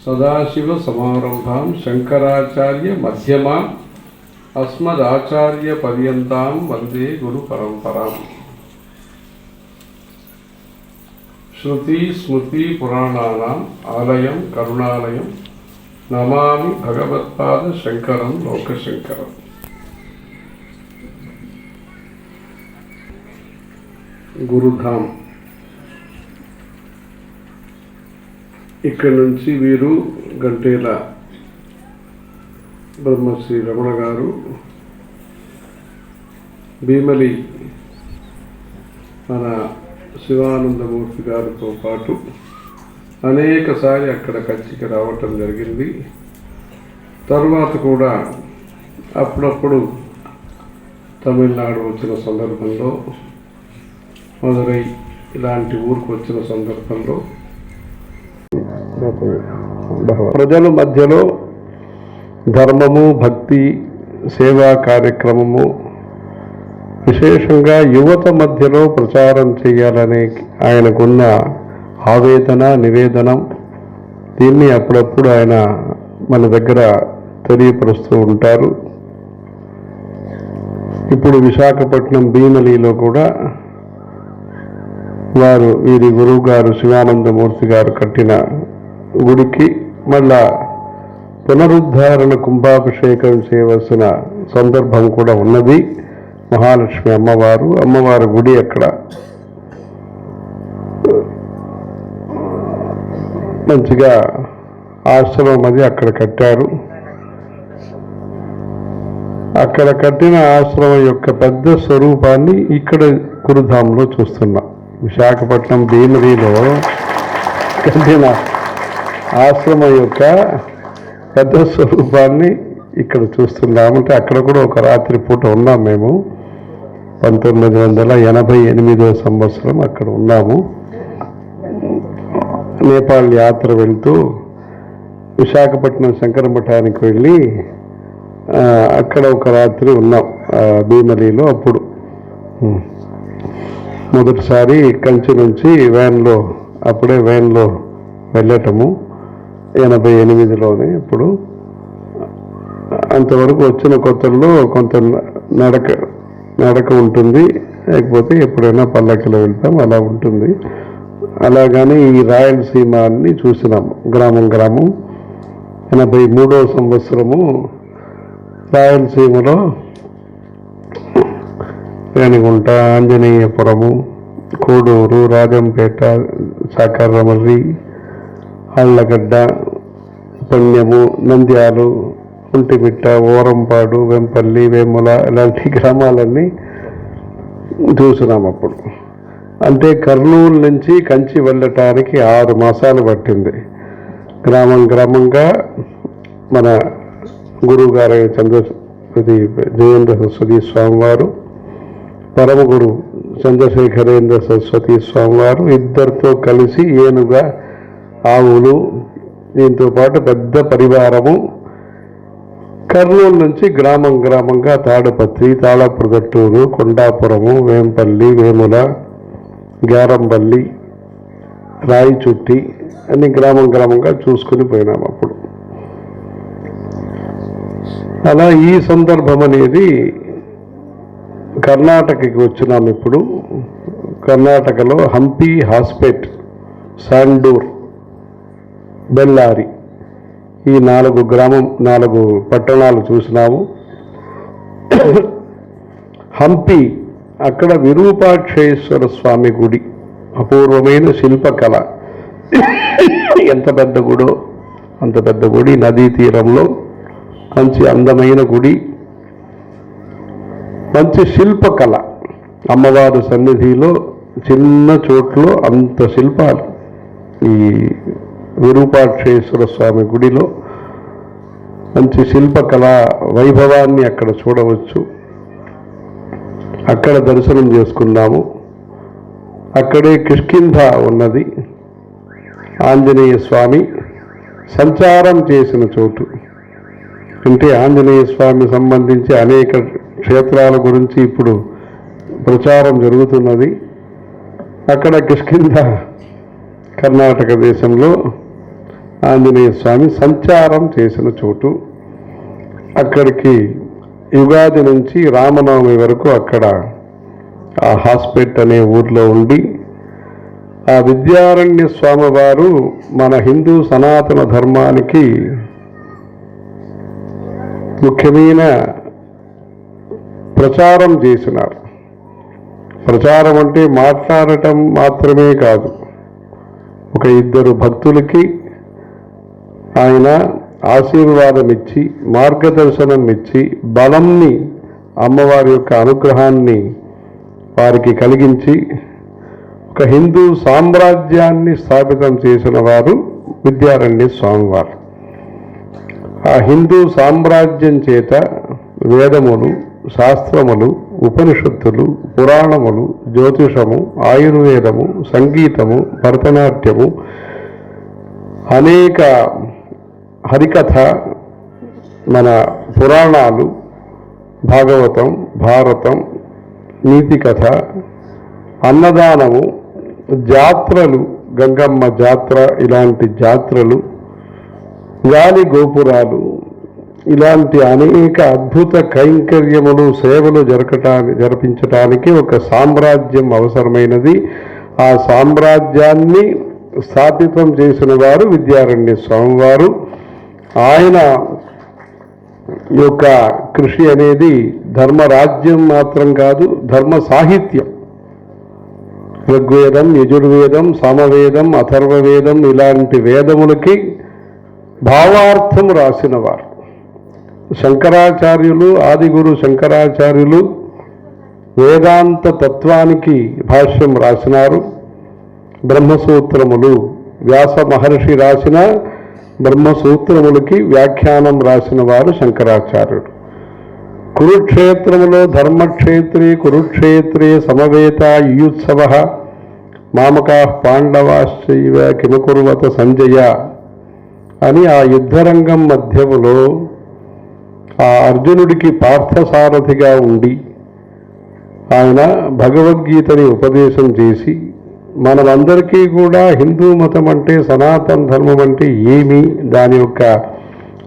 సదాశివసమారంభాం శంకరాచార్య మధ్యమాం అస్మదాచార్యపర్యంతాం వందే గురుపరంపరాం. శృతి స్మృతి పురాణానాం ఆలయం కరుణాలయం నమామి భగవత్పాద శంకరం లోకశంకరం. గురుధాం. ఇక్కడి నుంచి వీరు గంటేల బ్రహ్మశ్రీ రమణ గారు భీమలి మన శివానందమూర్తి గారితో పాటు అనేకసారి అక్కడ కంచికి రావటం జరిగింది. తర్వాత కూడా అప్పుడప్పుడు తమిళనాడు వచ్చిన సందర్భంలో, మదురై ఇలాంటి ఊరికి వచ్చిన సందర్భంలో ప్రజల మధ్యలో ధర్మము, భక్తి, సేవా కార్యక్రమము, విశేషంగా యువత మధ్యలో ప్రచారం చేయాలనే ఆయనకున్న ఆవేదన, నివేదనం, దీన్ని అప్పుడప్పుడు ఆయన మన దగ్గర తెలియపరుస్తూ ఉంటారు. ఇప్పుడు విశాఖపట్నం భీమలిలో కూడా వారు వీరి గురువు గారు శివానందమూర్తి గారు కట్టిన గుడికి మళ్ళా పునరుద్ధరణ కుంభాభిషేకం చేయవలసిన సందర్భం కూడా ఉన్నది. మహాలక్ష్మి అమ్మవారి గుడి అక్కడ మంచిగా ఆశ్రమం అది అక్కడ కట్టారు. అక్కడ కట్టిన ఆశ్రమం యొక్క పెద్ద స్వరూపాన్ని ఇక్కడ గురుధాంలో చూస్తున్నాం. విశాఖపట్నం భీమలిలో కట్టిన ఆశ్రమం యొక్క పెద్ద స్వరూపాన్ని ఇక్కడ చూస్తున్నామంటే అక్కడ కూడా ఒక రాత్రి పూట ఉన్నాం మేము. 1988వ సంవత్సరం అక్కడ ఉన్నాము. నేపాల్ యాత్ర వెళ్తూ విశాఖపట్నం శంకర మఠానికి వెళ్ళి అక్కడ ఒక రాత్రి ఉన్నాం భీమలిలో. అప్పుడు మొదటిసారి కంచి నుంచి అప్పుడే వ్యాన్లో వెళ్ళటము 88లోనే. ఇప్పుడు అంతవరకు వచ్చిన కొత్తల్లో కొంత నడక ఉంటుంది, లేకపోతే ఎప్పుడైనా పల్లకిలో వెళ్తాం, అలా ఉంటుంది. అలాగానే ఈ రాయలసీమ అన్ని చూసినాము గ్రామం. 83వ సంవత్సరము రాయలసీమలో రేణిగుంట, ఆంజనేయపురము, కోడూరు, రాజంపేట, సాకర్రమర్రి, అళ్ళగడ్డ, పణ్యము, నంద్యాలు, ఒంటిమిట్ట, ఓరంపాడు, వెంపల్లి, వేముల ఇలాంటి గ్రామాలన్నీ చూసినాం అప్పుడు. అంటే కర్నూలు నుంచి కంచి వెళ్ళటానికి 6 మాసాలు పట్టింది. గ్రామంగా మన గురువు గారు జయేంద్ర సరస్వతి స్వామివారు, పరమ గురు చంద్రశేఖరేంద్ర సరస్వతి స్వామివారు ఇద్దరితో కలిసి ఏనుగా, ఆవులు, దీంతో పాటు పెద్ద పరివారము కర్నూలు నుంచి గ్రామంగా తాడపత్రి, తాళప్రగట్టూరు, కొండాపురము, వేంపల్లి, వేముల, గ్యారంపల్లి, రాయిచుట్టి అన్ని గ్రామంగా చూసుకుని పోయినాం అప్పుడు. అలా ఈ సందర్భం అనేది కర్ణాటకకి వచ్చినాం. ఇప్పుడు కర్ణాటకలో హంపి, హాస్పేట్, సాండూర్, బెల్లారి ఈ 4 పట్టణాలు చూసినాము. హంపి అక్కడ విరూపాక్షేశ్వర స్వామి గుడి, అపూర్వమైన శిల్పకళ. ఎంత పెద్ద గుడో అంత పెద్ద గుడి, నదీ తీరంలో మంచి అందమైన గుడి, మంచి శిల్పకళ. అమ్మవారి సన్నిధిలో చిన్న చోట్లో అంత శిల్పాలు. ఈ విరూపాక్షేశ్వర స్వామి గుడిలో మంచి శిల్పకళ వైభవాన్ని అక్కడ చూడవచ్చు. అక్కడ దర్శనం చేసుకున్నాము. అక్కడే కిష్కింధ ఉన్నది, ఆంజనేయ స్వామి సంచారం చేసిన చోటు. అంటే ఆంజనేయ స్వామి సంబంధించి అనేక క్షేత్రాల గురించి ఇప్పుడు ప్రచారం జరుగుతున్నది. అక్కడ కిష్కింధ కర్ణాటక దేశంలో ఆంజనేయ స్వామి సంచారం చేసిన చోటు. అక్కడికి యుగాది నుంచి రామనవమి వరకు అక్కడ ఆ హాస్పిటల్ అనే ఊర్లో ఉండి ఆ విద్యారణ్య స్వామి వారు మన హిందూ సనాతన ధర్మానికి ముఖ్యమైన ప్రచారం చేసినారు. ప్రచారం అంటే మాట్లాడటం మాత్రమే కాదు, ఒక ఇద్దరు భక్తులకి ఆయన ఆశీర్వాదం ఇచ్చి మార్గదర్శనం ఇచ్చి బలంని అమ్మవారి యొక్క అనుగ్రహాన్ని వారికి కలిగించి ఒక హిందూ సామ్రాజ్యాన్ని స్థాపితం చేసిన వారు విద్యారణ్య స్వామివారు. ఆ హిందూ సామ్రాజ్యం చేత వేదములు, శాస్త్రములు, ఉపనిషత్తులు, పురాణములు, జ్యోతిషము, ఆయుర్వేదము, సంగీతము, భరతనాట్యము, అనేక హరికథ, మన పురాణాలు, భాగవతం, భారతం, నీతి కథ, అన్నదానము, జాత్రలు, గంగమ్మ జాత్ర, ఇలాంటి జాత్రలు, గాలి గోపురాలు, ఇలాంటి అనేక అద్భుత కైంకర్యములు, సేవలు జరిపించటానికి ఒక సామ్రాజ్యం అవసరమైనది. ఆ సామ్రాజ్యాన్ని స్థాపితం చేసిన వారు విద్యారణ్య స్వామివారు. ఆయన యొక్క కృషి అనేది ధర్మరాజ్యం మాత్రం కాదు, ధర్మ సాహిత్యం. ఋగ్వేదం, యజుర్వేదం, సామవేదం, అథర్వవేదం ఇలాంటి వేదములకి భావార్థం రాసినవారు శంకరాచార్యులు. ఆదిగురు శంకరాచార్యులు వేదాంత తత్వానికి భాష్యం రాసినారు. బ్రహ్మసూత్రములు వ్యాస మహర్షి రాసిన బ్రహ్మసూత్రములకి వ్యాఖ్యానం రాసిన వారు శంకరాచార్యుడు. కురుక్షేత్రములో ధర్మక్షేత్రే కురుక్షేత్రే సమవేత యుయుత్సవ మామకా పాండవాశ్చైవ కిమకుర్వత సంజయ అని ఆ యుద్ధరంగం మధ్యములో ఆ అర్జునుడికి పార్థసారథిగా ఉండి ఆయన భగవద్గీతని ఉపదేశం చేసి మనమందరికీ కూడా హిందూ మతం అంటే, సనాతన ధర్మం అంటే ఏమి, దాని యొక్క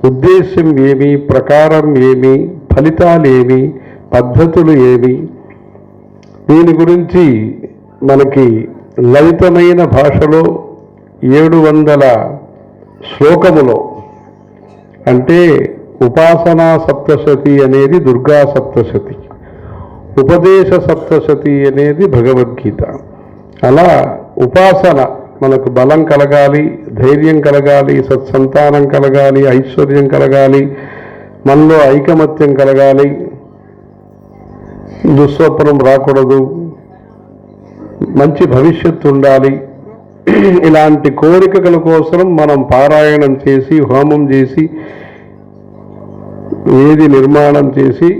ఉద్దేశ్యం ఏమి, ప్రకారం ఏమి, ఫలితాలు ఏమి, పద్ధతులు ఏమి, దీని గురించి మనకి లలితమైన భాషలో 700 శ్లోకములో, అంటే ఉపాసనా సప్తశతి అనేది దుర్గా సప్తశతి, ఉపదేశ సప్తశతి అనేది భగవద్గీత. అలా ఉపాసన మనకు బలం కలగాలి, ధైర్యం కలగాలి, సత్సంతానం కలగాలి, ఐశ్వర్యం కలగాలి, మనలో ఐకమత్యం కలగాలి, దుస్వప్నం రాకూడదు, మంచి భవిష్యత్తు ఉండాలి. ఇలాంటి కోరికల కోసం మనం పారాయణం చేసి, హోమం చేసి, వేది నిర్మాణం చేసి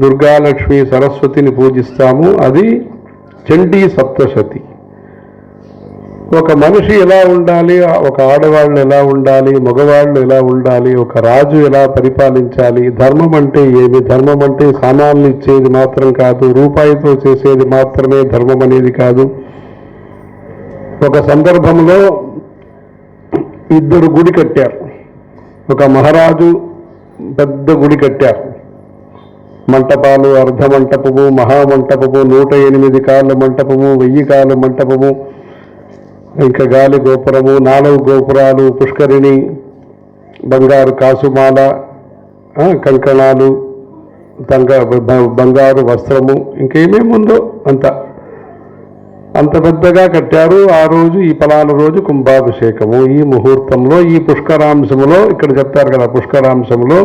దుర్గాలక్ష్మి సరస్వతిని పూజిస్తాము. అది చండీ సప్తశతి. ఒక మనిషి ఎలా ఉండాలి, ఒక ఆడవాళ్ళు ఎలా ఉండాలి, మగవాళ్ళు ఎలా ఉండాలి, ఒక రాజు ఎలా పరిపాలించాలి, ధర్మం అంటే ఏమి, ధర్మం అంటే సామాన్లు ఇచ్చేది మాత్రం కాదు, రూపాయితో చేసేది మాత్రమే ధర్మం అనేది కాదు. ఒక సందర్భంలో 2 గుడి కట్టారు. ఒక మహారాజు పెద్ద గుడి కట్టారు. మంటపాలు, అర్ధమంటపము, మహామంటపము, 108 కాళ్ళ మంటపము, 1000 కాళ్ళ మంటపము, ఇంకా గాలి గోపురము, 4 గోపురాలు, పుష్కరిణి, బంగారు కాసుమాల, కంకణాలు, బంగారు వస్త్రము, ఇంకేమేముందో అంత పెద్దగా కట్టారు. ఆ రోజు ఈ పలానా రోజు కుంభాభిషేకము, ఈ ముహూర్తంలో, ఈ పుష్కరాంశములో, ఇక్కడ చెప్తారు కదా, పుష్కరాంశంలో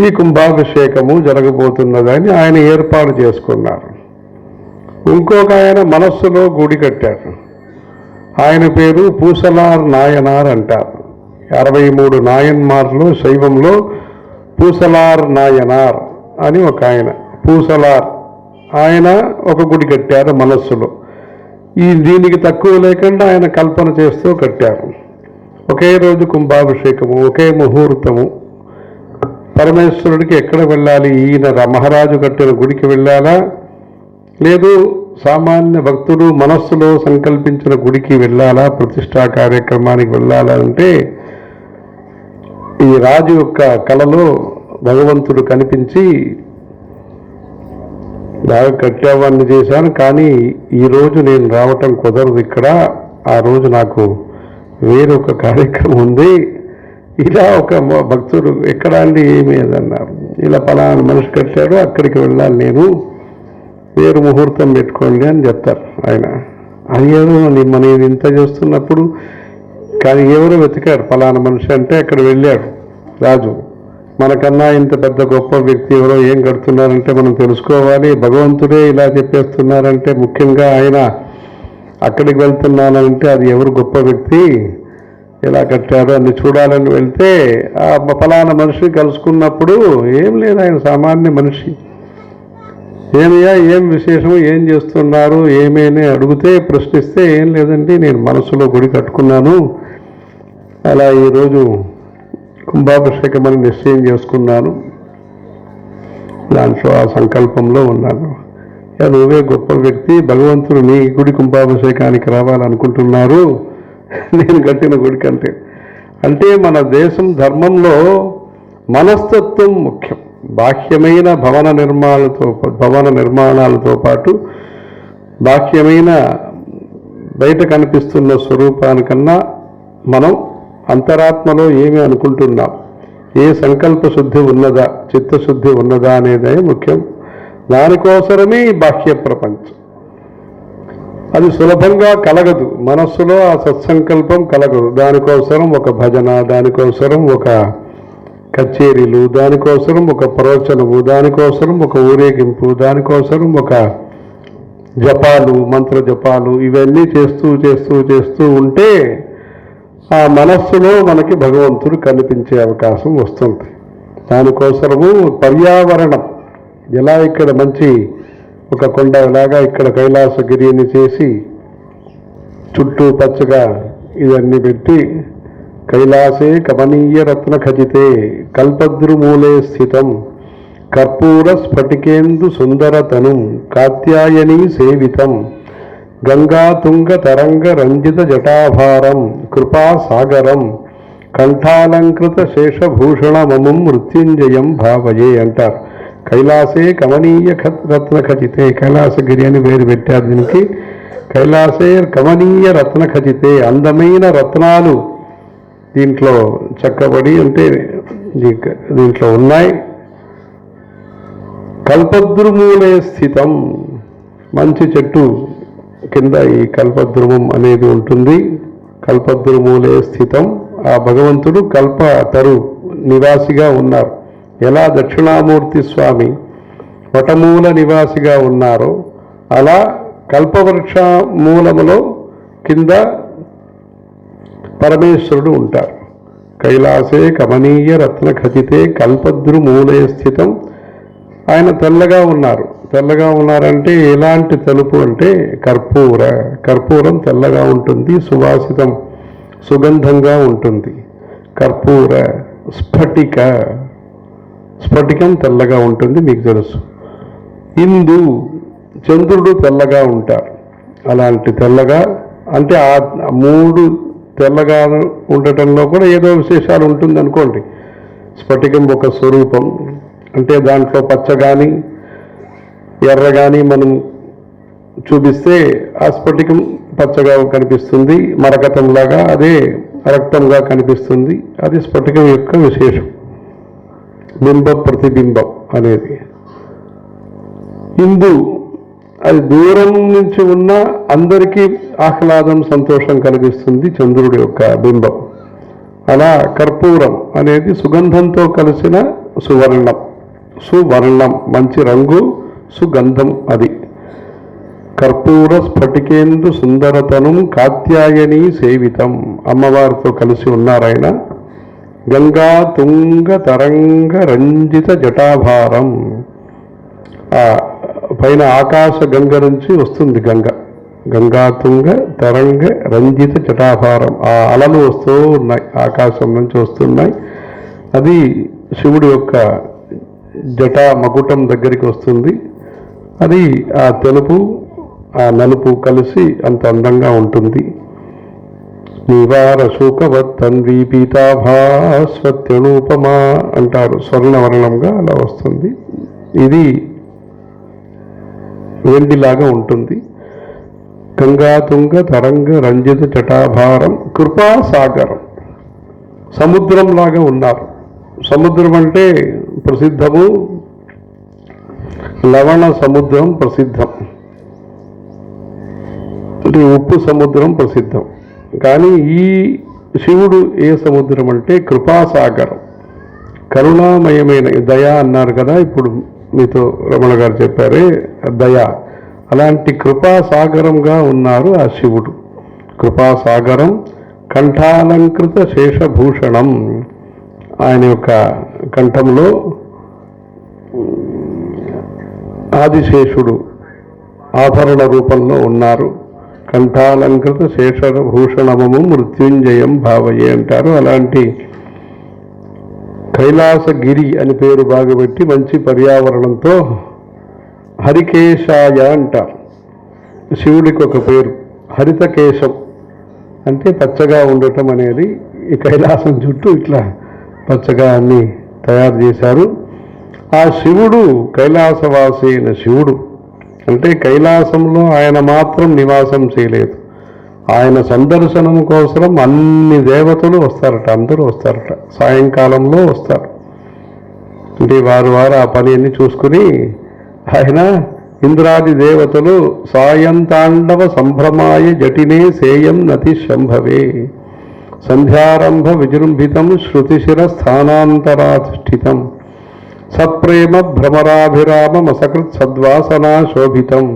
ఈ కుంభాభిషేకము జరగబోతున్నదని ఆయన ఏర్పాటు చేసుకున్నారు. ఇంకొక ఆయన మనస్సులో గుడి కట్టారు. ఆయన పేరు పూసలార్ నాయనార్ అంటారు. 63 నాయన్మార్లు శైవంలో పూసలార్ నాయనార్ అని ఒక ఆయన, పూసలార్ ఆయన ఒక గుడి కట్టారు మనస్సులో. దీనికి తక్కువ లేకుండా ఆయన కల్పన చేస్తూ కట్టారు. ఒకే రోజు కుంభాభిషేకము, ఒకే ముహూర్తము. పరమేశ్వరుడికి ఎక్కడ వెళ్ళాలి, ఈయన మహారాజు కట్టిన గుడికి వెళ్ళాలా, లేదు సామాన్య భక్తుడు మనస్సులో సంకల్పించిన గుడికి వెళ్ళాలా, ప్రతిష్టా కార్యక్రమానికి వెళ్ళాలా అంటే ఈ రాజు యొక్క కలలో భగవంతుడు కనిపించి బాగా కట్టావాన్ని చేశాను, కానీ ఈరోజు నేను రావటం కుదరదు ఇక్కడ, ఆ రోజు నాకు వేరొక కార్యక్రమం ఉంది. ఇలా ఒక భక్తుడు ఎక్కడ అండి ఏమీ అన్నారు, ఇలా పలానా మనిషి కట్టాడు అక్కడికి వెళ్ళాలి నేను, వేరు ముహూర్తం పెట్టుకోండి అని చెప్తారు ఆయన. అది ఏదో మనం ఇంత చేస్తున్నప్పుడు కానీ ఎవరో వెతికారు పలానా మనిషి అంటే అక్కడ వెళ్ళాడు రాజు. మనకన్నా ఇంత పెద్ద గొప్ప వ్యక్తి ఎవరో ఏం కడుతున్నారంటే మనం తెలుసుకోవాలి. భగవంతుడే ఇలా చెప్పేస్తున్నారంటే ముఖ్యంగా ఆయన అక్కడికి వెళ్తున్నానంటే అది ఎవరు గొప్ప వ్యక్తి, ఎలా కట్టారో అన్ని చూడాలని వెళ్తే ఆ ఫలానా మనిషిని కలుసుకున్నప్పుడు ఏం లేదు, ఆయన సామాన్య మనిషి. ఏమయ్యా ఏం విశేషం, ఏం చేస్తున్నారు ఏమేని అడిగితే ప్రశ్నిస్తే ఏం లేదండి నేను మనసులో గుడి కట్టుకున్నాను, అలా ఈరోజు కుంభాభిషేకం అని నిశ్చయం చేసుకున్నాను, దాంట్లో ఆ సంకల్పంలో ఉన్నాను. నువ్వే గొప్ప వ్యక్తి, భగవంతుడు నీ గుడి కుంభాభిషేకానికి రావాలనుకుంటున్నారు నేను కట్టిన గుడి కంటే. అంటే మన దేశం ధర్మంలో మనస్తత్వం ముఖ్యం. బాహ్యమైన భవన నిర్మాణాలతో పాటు బాహ్యమైన బయట కనిపిస్తున్న స్వరూపానికన్నా మనం అంతరాత్మలో ఏమి అనుకుంటున్నాం, ఏ సంకల్ప శుద్ధి ఉన్నదా, చిత్తశుద్ధి ఉన్నదా అనేదే ముఖ్యం. దానికోసమే ఈ బాహ్య ప్రపంచం. అది సులభంగా కలగదు, మనస్సులో ఆ సత్సంకల్పం కలగదు. దానికోసరం ఒక భజన, దానికోసరం ఒక కచేరీలు, దానికోసరం ఒక ప్రవచనము, దానికోసరం ఒక ఊరేగింపు, దానికోసరం ఒక జపాలు, మంత్ర జపాలు, ఇవన్నీ చేస్తూ చేస్తూ చేస్తూ ఉంటే ఆ మనస్సులో మనకి భగవంతుడు కనిపించే అవకాశం వస్తుంది. దానికోసము పర్యావరణం, ఎలా ఇక్కడ మంచి ఒక కొండలాగా ఇక్కడ కైలాసగిరిని చేసి చుట్టూ పచ్చగా ఇవన్నీ పెట్టి కైలాసే కమనీయ రత్న ఖచితే కల్పద్రుమూలే స్థితం కర్పూర స్ఫటికేందు సుందరతను కాత్యాయనీ సేవితం గంగాతుంగ తరంగ రంజిత జటాభారం కృపాసాగరం కంఠాలంకృత శేషభూషణమముం మృత్యుంజయం భావయే అంటారు. కైలాసే కమనీయ రత్న ఖచితే, కైలాసగిరి అని పేరు పెట్టారు దీనికి. కైలాసే కమనీయ రత్న ఖచితే, అందమైన రత్నాలు దీంట్లో చక్కబడి అంటే దీంట్లో ఉన్నాయి. కల్పద్రుమూలే స్థితం, మంచి చెట్టు కింద ఈ కల్పద్రుమం అనేది ఉంటుంది. కల్పద్రుమూలే స్థితం, ఆ భగవంతుడు కల్పతరు నివాసిగా ఉన్నారు. ఎలా దక్షిణామూర్తి స్వామి వటమూల నివాసిగా ఉన్నారో అలా కల్పవృక్ష మూలములో కింద పరమేశ్వరుడు ఉంటారు. కైలాసే కమనీయ రత్న ఖచితే కల్పద్రుమూలే స్థితం, ఆయన తెల్లగా ఉన్నారు. తెల్లగా ఉన్నారంటే ఎలాంటి తెలుపు అంటే కర్పూరం తెల్లగా ఉంటుంది, సువాసితం సుగంధంగా ఉంటుంది. కర్పూర స్ఫటికం తెల్లగా ఉంటుంది, మీకు తెలుసు. ఇందు చంద్రుడు తెల్లగా ఉంటారు. అలాంటి తెల్లగా అంటే ఆ మూడు తెల్లగా ఉండటంలో కూడా ఏదో విశేషాలు ఉంటుంది అనుకోండి. స్ఫటికం ఒక స్వరూపం అంటే దాంట్లో పచ్చ కానీ ఎర్ర కానీ మనం చూపిస్తే ఆ స్ఫటికం పచ్చగా కనిపిస్తుంది, మరకతంలాగా అదే రక్తంగా కనిపిస్తుంది. అది స్ఫటికం యొక్క విశేషం, బింబ ప్రతిబింబం అనేది. ఇందు అది దూరం నుంచి ఉన్న అందరికీ ఆహ్లాదం సంతోషం కలిగిస్తుంది చంద్రుడి యొక్క బింబం. అలా కర్పూరం అనేది సుగంధంతో కలిసిన సువర్ణం మంచి రంగు, సుగంధం. అది కర్పూర స్ఫటికేందు సుందరతనం కాత్యాయని సేవితం, అమ్మవారితో కలిసి ఉన్నారాయన. గంగా తుంగ తరంగ రంజిత జటాభారం, ఆ పైన ఆకాశ గంగ నుంచి వస్తుంది గంగా తుంగ తరంగ రంజిత జటాభారం, ఆ అలలు వస్తూ ఉన్నాయి, ఆకాశం నుంచి వస్తున్నాయి. అది శివుడి యొక్క జటా మకుటం దగ్గరికి వస్తుంది. అది ఆ తెలుపు ఆ నలుపు కలిసి అంత అందంగా ఉంటుంది. నివార శూకవత్తన్వి పీతాభాస్వత్యనూపమా అంటారు. స్వర్ణవర్ణంగా అలా వస్తుంది. ఇది వెండిలాగా ఉంటుంది. గంగాతుంగ తరంగ రంజిత జటాభారం కృపాసాగరం. సముద్రంలాగా ఉన్నారు. సముద్రం అంటే ప్రసిద్ధము, లవణ సముద్రం ప్రసిద్ధం, అంటే ఉప్పు సముద్రం ప్రసిద్ధం. కానీ ఈ శివుడు ఏ సముద్రం అంటే కృపాసాగరం, కరుణామయమైన దయ అన్నారు కదా, ఇప్పుడు మీతో రమణ గారు చెప్పారే దయ, అలాంటి కృపాసాగరంగా ఉన్నారు ఆ శివుడు. కృపాసాగరం కంఠాలంకృత శేషభూషణం. ఆయన యొక్క కంఠంలో ఆదిశేషుడు ఆభరణ రూపంలో ఉన్నారు. కంఠాలంకృత శేషభూషణమము మృత్యుంజయం భావయే అంటారు. అలాంటి కైలాసగిరి అని పేరు బాగుపెట్టి మంచి పర్యావరణంతో హరికేశాయ అంటారు. శివుడికి ఒక పేరు హరితకేశం, అంటే పచ్చగా ఉండటం అనేది. ఈ కైలాసం చుట్టూ ఇట్లా పచ్చగా అన్ని తయారు చేశారు. ఆ శివుడు కైలాసవాసి అయిన శివుడు. అంటే కైలాసంలో ఆయన మాత్రం నివాసం చేయలేదు. ఆయన సందర్శనం కోసం అన్ని దేవతలు వస్తారట, అందరూ వస్తారట. సాయంకాలంలో వస్తారు. అంటే వారు ఆ పని అన్ని చూసుకుని ఆయన ఇంద్రాది దేవతలు సాయంతాండవ సంభ్రమాయ జటినే సేయం నతి శంభవే సంధ్యారంభ విజృంభితం శృతిశిర స్థానాంతరాధిష్ఠితం సత్ప్రేమ భ్రమరాభిరామసకృత్ సద్వాసనా శోభితం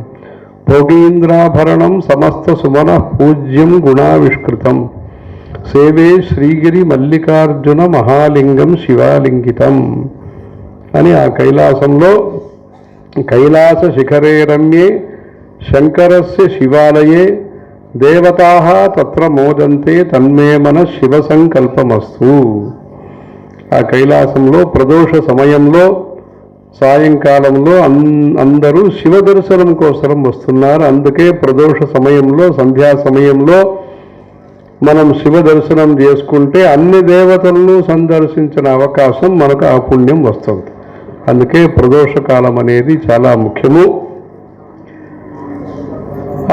భోగీంద్రాభరణం సమస్త సుమన పూజ్యం గుణావిష్కృతం సేవే శ్రీగిరి మల్లికార్జున మహాలింగం శివాలింగితం అని ఆ కైలాసంలో కైలాస శిఖరే రమ్యే శంకరస్య శివాలయే దేవతాః తత్ర మోదంతే తన్మే మన శివ సంకల్పమస్తు. ఆ కైలాసంలో ప్రదోష సమయంలో సాయంకాలంలో అందరూ శివ దర్శనం కోసం వస్తున్నారు. అందుకే ప్రదోష సమయంలో సంధ్యా సమయంలో మనం శివ దర్శనం చేసుకుంటే అన్ని దేవతలను సందర్శించిన అవకాశం మనకు ఆ పుణ్యం వస్తుంది. అందుకే ప్రదోషకాలం అనేది చాలా ముఖ్యము.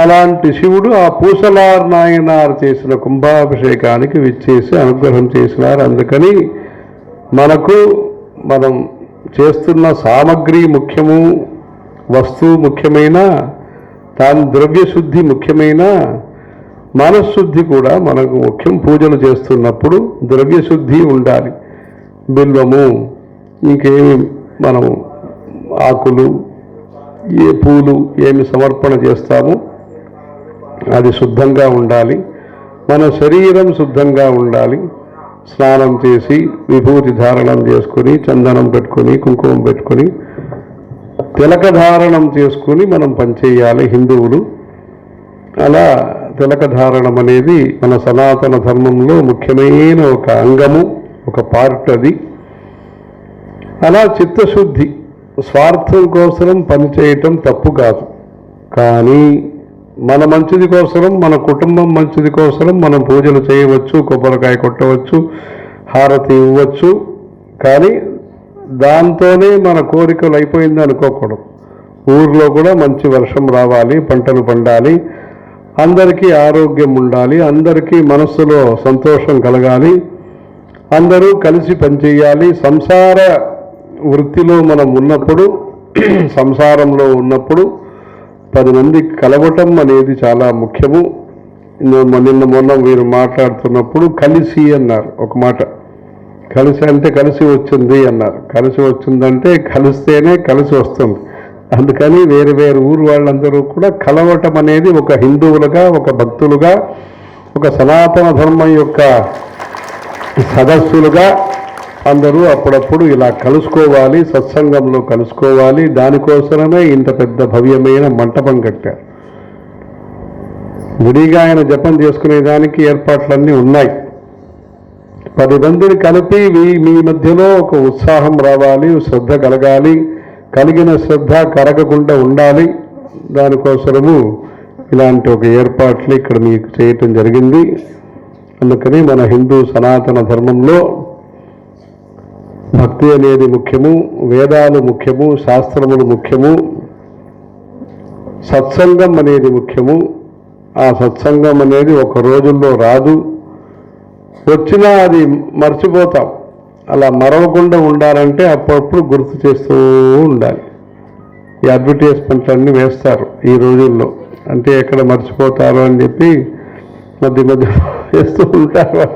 అలాంటి శివుడు ఆ పూసలార్ నాయనార్ చేసిన కుంభాభిషేకానికి విచ్చేసి అనుగ్రహం చేసినారు. అందుకని మనం చేస్తున్న సామగ్రి ముఖ్యము, వస్తువు ముఖ్యమైన, దాని ద్రవ్యశుద్ధి ముఖ్యమైన, మనశ్శుద్ధి కూడా మనకు ముఖ్యం. పూజలు చేస్తున్నప్పుడు ద్రవ్యశుద్ధి ఉండాలి. బిల్వము, ఇంకేమి మనం ఆకులు, ఏ పూలు ఏమి సమర్పణ చేస్తామో అది శుద్ధంగా ఉండాలి. మన శరీరం శుద్ధంగా ఉండాలి. స్నానం చేసి విభూతి ధారణం చేసుకుని, చందనం పెట్టుకుని, కుంకుమం పెట్టుకుని, తిలక ధారణం చేసుకుని మనం పనిచేయాలి హిందువులు. అలా తిలక ధారణం అనేది మన సనాతన ధర్మంలో ముఖ్యమైన ఒక అంగము, ఒక పార్ట్ అది. అలా చిత్తశుద్ధి, స్వార్థం కోసం పనిచేయటం తప్పు కాదు. కానీ మన మంచిది కోసం, మన కుటుంబం మంచిది కోసం మనం పూజలు చేయవచ్చు, కొబ్బరికాయ కొట్టవచ్చు, హారతి ఇవ్వచ్చు. కానీ దాంతోనే మన కోరికలు అయిపోయింది అనుకోకూడదు. ఊర్లో కూడా మంచి వర్షం రావాలి, పంటలు పండాలి, అందరికీ ఆరోగ్యం ఉండాలి, అందరికీ మనస్సులో సంతోషం కలగాలి, అందరూ కలిసి పనిచేయాలి. సంసార వృత్తిలో మనం ఉన్నప్పుడు, సంసారంలో ఉన్నప్పుడు 10 మంది కలవటం అనేది చాలా ముఖ్యము. మొన్న వీరు మాట్లాడుతున్నప్పుడు కలిసి అన్నారు ఒక మాట. కలిసి అంటే కలిసి వచ్చింది అన్నారు. కలిసి వచ్చిందంటే కలిస్తేనే కలిసి వస్తుంది. అందుకని వేరు వేరు ఊరు వాళ్ళందరూ కూడా కలవటం అనేది ఒక హిందువులుగా, ఒక భక్తులుగా, ఒక సనాతన ధర్మం యొక్క సదస్సులుగా అందరూ అప్పుడప్పుడు ఇలా కలుసుకోవాలి, సత్సంగంలో కలుసుకోవాలి. దానికోసమే ఇంత పెద్ద భవ్యమైన మంటపం కట్టారు. విడిగా ఆయన జపం చేసుకునేదానికి ఏర్పాట్లన్నీ ఉన్నాయి. 10 మందిని కలిపి మీ మధ్యలో ఒక ఉత్సాహం రావాలి, శ్రద్ధ కలగాలి, కలిగిన శ్రద్ధ కరగకుండా ఉండాలి. దానికోసము ఇలాంటి ఒక ఏర్పాట్లు ఇక్కడ మీకు చేయటం జరిగింది. అందుకని మన హిందూ సనాతన ధర్మంలో భక్తి అనేది ముఖ్యము, వేదాలు ముఖ్యము, శాస్త్రములు ముఖ్యము, సత్సంగం అనేది ముఖ్యము. ఆ సత్సంగం అనేది ఒక రోజుల్లో రాదు, వచ్చినా అది మర్చిపోతాం. అలా మరవకుండా ఉండాలంటే అప్పుడప్పుడు గుర్తు చేస్తూ ఉండాలి. ఈ అడ్వర్టైజ్మెంట్లన్నీ వేస్తారు ఈ రోజుల్లో, అంటే ఎక్కడ మర్చిపోతారు అని చెప్పి మధ్య మధ్య వేస్తూ ఉంటారు.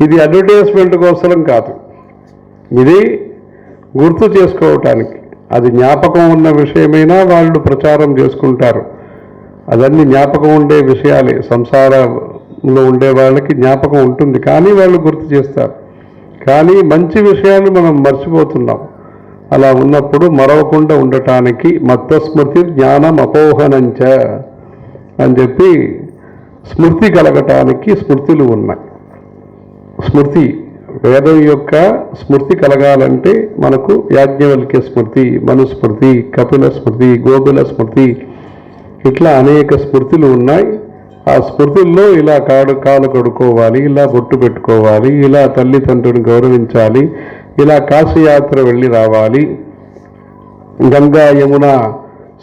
ఇది అడ్వర్టైజ్మెంట్ కోసం కాదు, ఇది గుర్తు చేసుకోవటానికి. అది జ్ఞాపకం ఉన్న విషయమైనా వాళ్ళు ప్రచారం చేసుకుంటారు. అదన్నీ జ్ఞాపకం ఉండే విషయాలే, సంసారంలో ఉండే వాళ్ళకి జ్ఞాపకం ఉంటుంది, కానీ వాళ్ళు గుర్తు చేస్తారు. కానీ మంచి విషయాలు మనం మర్చిపోతున్నాం. అలా ఉన్నప్పుడు మరవకుండా ఉండటానికి మత్తస్మృతి జ్ఞానం అపోహనంచ అని చెప్పి స్మృతి కలగటానికి స్మృతులు ఉన్నాయి. స్మృతి, వేదం యొక్క స్మృతి కలగాలంటే మనకు యాజ్ఞవల్క్య స్మృతి, మనుస్మృతి, కపిల స్మృతి, గోకుల స్మృతి, ఇట్లా అనేక స్మృతులు ఉన్నాయి. ఆ స్మృతుల్లో ఇలా కాలు కడుక్కోవాలి, ఇలా బొట్టు పెట్టుకోవాలి, ఇలా తల్లిదండ్రుని గౌరవించాలి, ఇలా కాశీయాత్ర వెళ్ళి రావాలి, గంగా యమున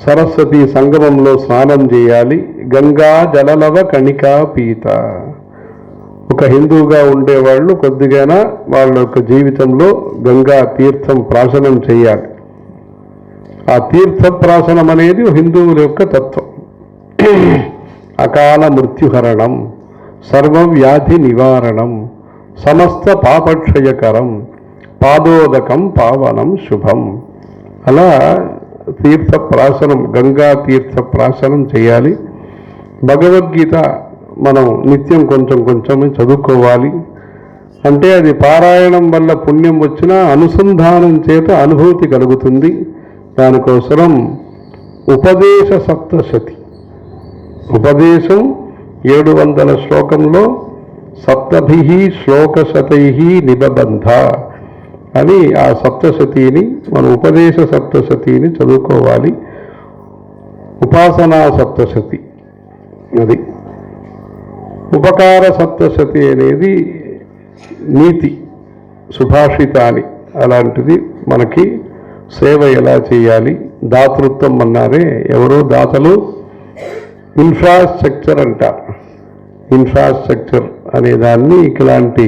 సరస్వతి సంగమంలో స్నానం చేయాలి, గంగా జలలవ కణికా పీత. ఒక హిందువుగా ఉండేవాళ్ళు కొద్దిగానా వాళ్ళ యొక్క జీవితంలో గంగా తీర్థం ప్రాశనం చేయాలి. ఆ తీర్థ ప్రాశనం అనేది హిందువుల యొక్క తత్వం. అకాల మృత్యుహరణం, సర్వవ్యాధి నివారణం, సమస్త పాపక్షయకరం, పాదోదకం పావనం శుభం. అలా తీర్థ ప్రాశనం, గంగా తీర్థ ప్రాశనం చేయాలి. భగవద్గీత మనం నిత్యం కొంచెం కొంచెం చదువుకోవాలి. అంటే అది పారాయణం వల్ల పుణ్యం వచ్చినా అనుసంధానం చేత అనుభూతి కలుగుతుంది. దానికోసం ఉపదేశ సప్తశతి, ఉపదేశం 700 శ్లోకంలో సప్తభి శ్లోకశతై నిబబంధ అని ఆ సప్తశతిని, మన ఉపదేశ సప్తశతిని చదువుకోవాలి. ఉపాసనా సప్తశతి అది. ఉపకార సప్తశతి అనేది నీతి, సుభాషితాని, అలాంటిది మనకి సేవ ఎలా చేయాలి, దాతృత్వం అన్నారే, ఎవరో దాతలు ఇన్ఫ్రాస్ట్రక్చర్ అంటారు. ఇన్ఫ్రాస్ట్రక్చర్ అనేదాన్ని ఇలాంటి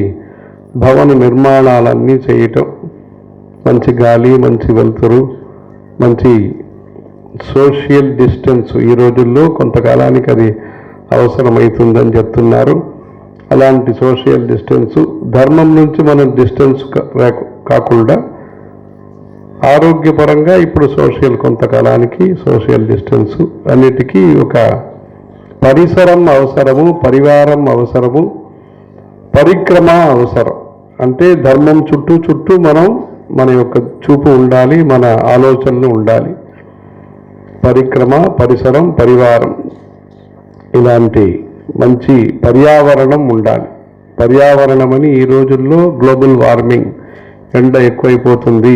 భవన నిర్మాణాలన్నీ చేయటం, మంచి గాలి, మంచి వెలుతురు, మంచి సోషల్ డిస్టెన్స్ ఈ రోజుల్లో కొంతకాలానికి అది అవసరమవుతుందని చెప్తున్నారు. అలాంటి సోషల్ డిస్టెన్స్, ధర్మం నుంచి మనం డిస్టెన్స్ కాకుండా ఆరోగ్యపరంగా ఇప్పుడు సోషల్, కొంతకాలానికి సోషల్ డిస్టెన్స్, అన్నిటికీ ఒక పరిసరం అవసరము, పరివారం అవసరము, పరిక్రమ అవసరం. అంటే ధర్మం చుట్టూ మనం మన యొక్క చూపు ఉండాలి, మన ఆలోచనలు ఉండాలి. పరిక్రమ, పరిసరం, పరివారం, ఇలాంటి మంచి పర్యావరణం ఉండాలి. పర్యావరణం అని ఈ రోజుల్లో గ్లోబల్ వార్మింగ్, ఎండ ఎక్కువైపోతుంది,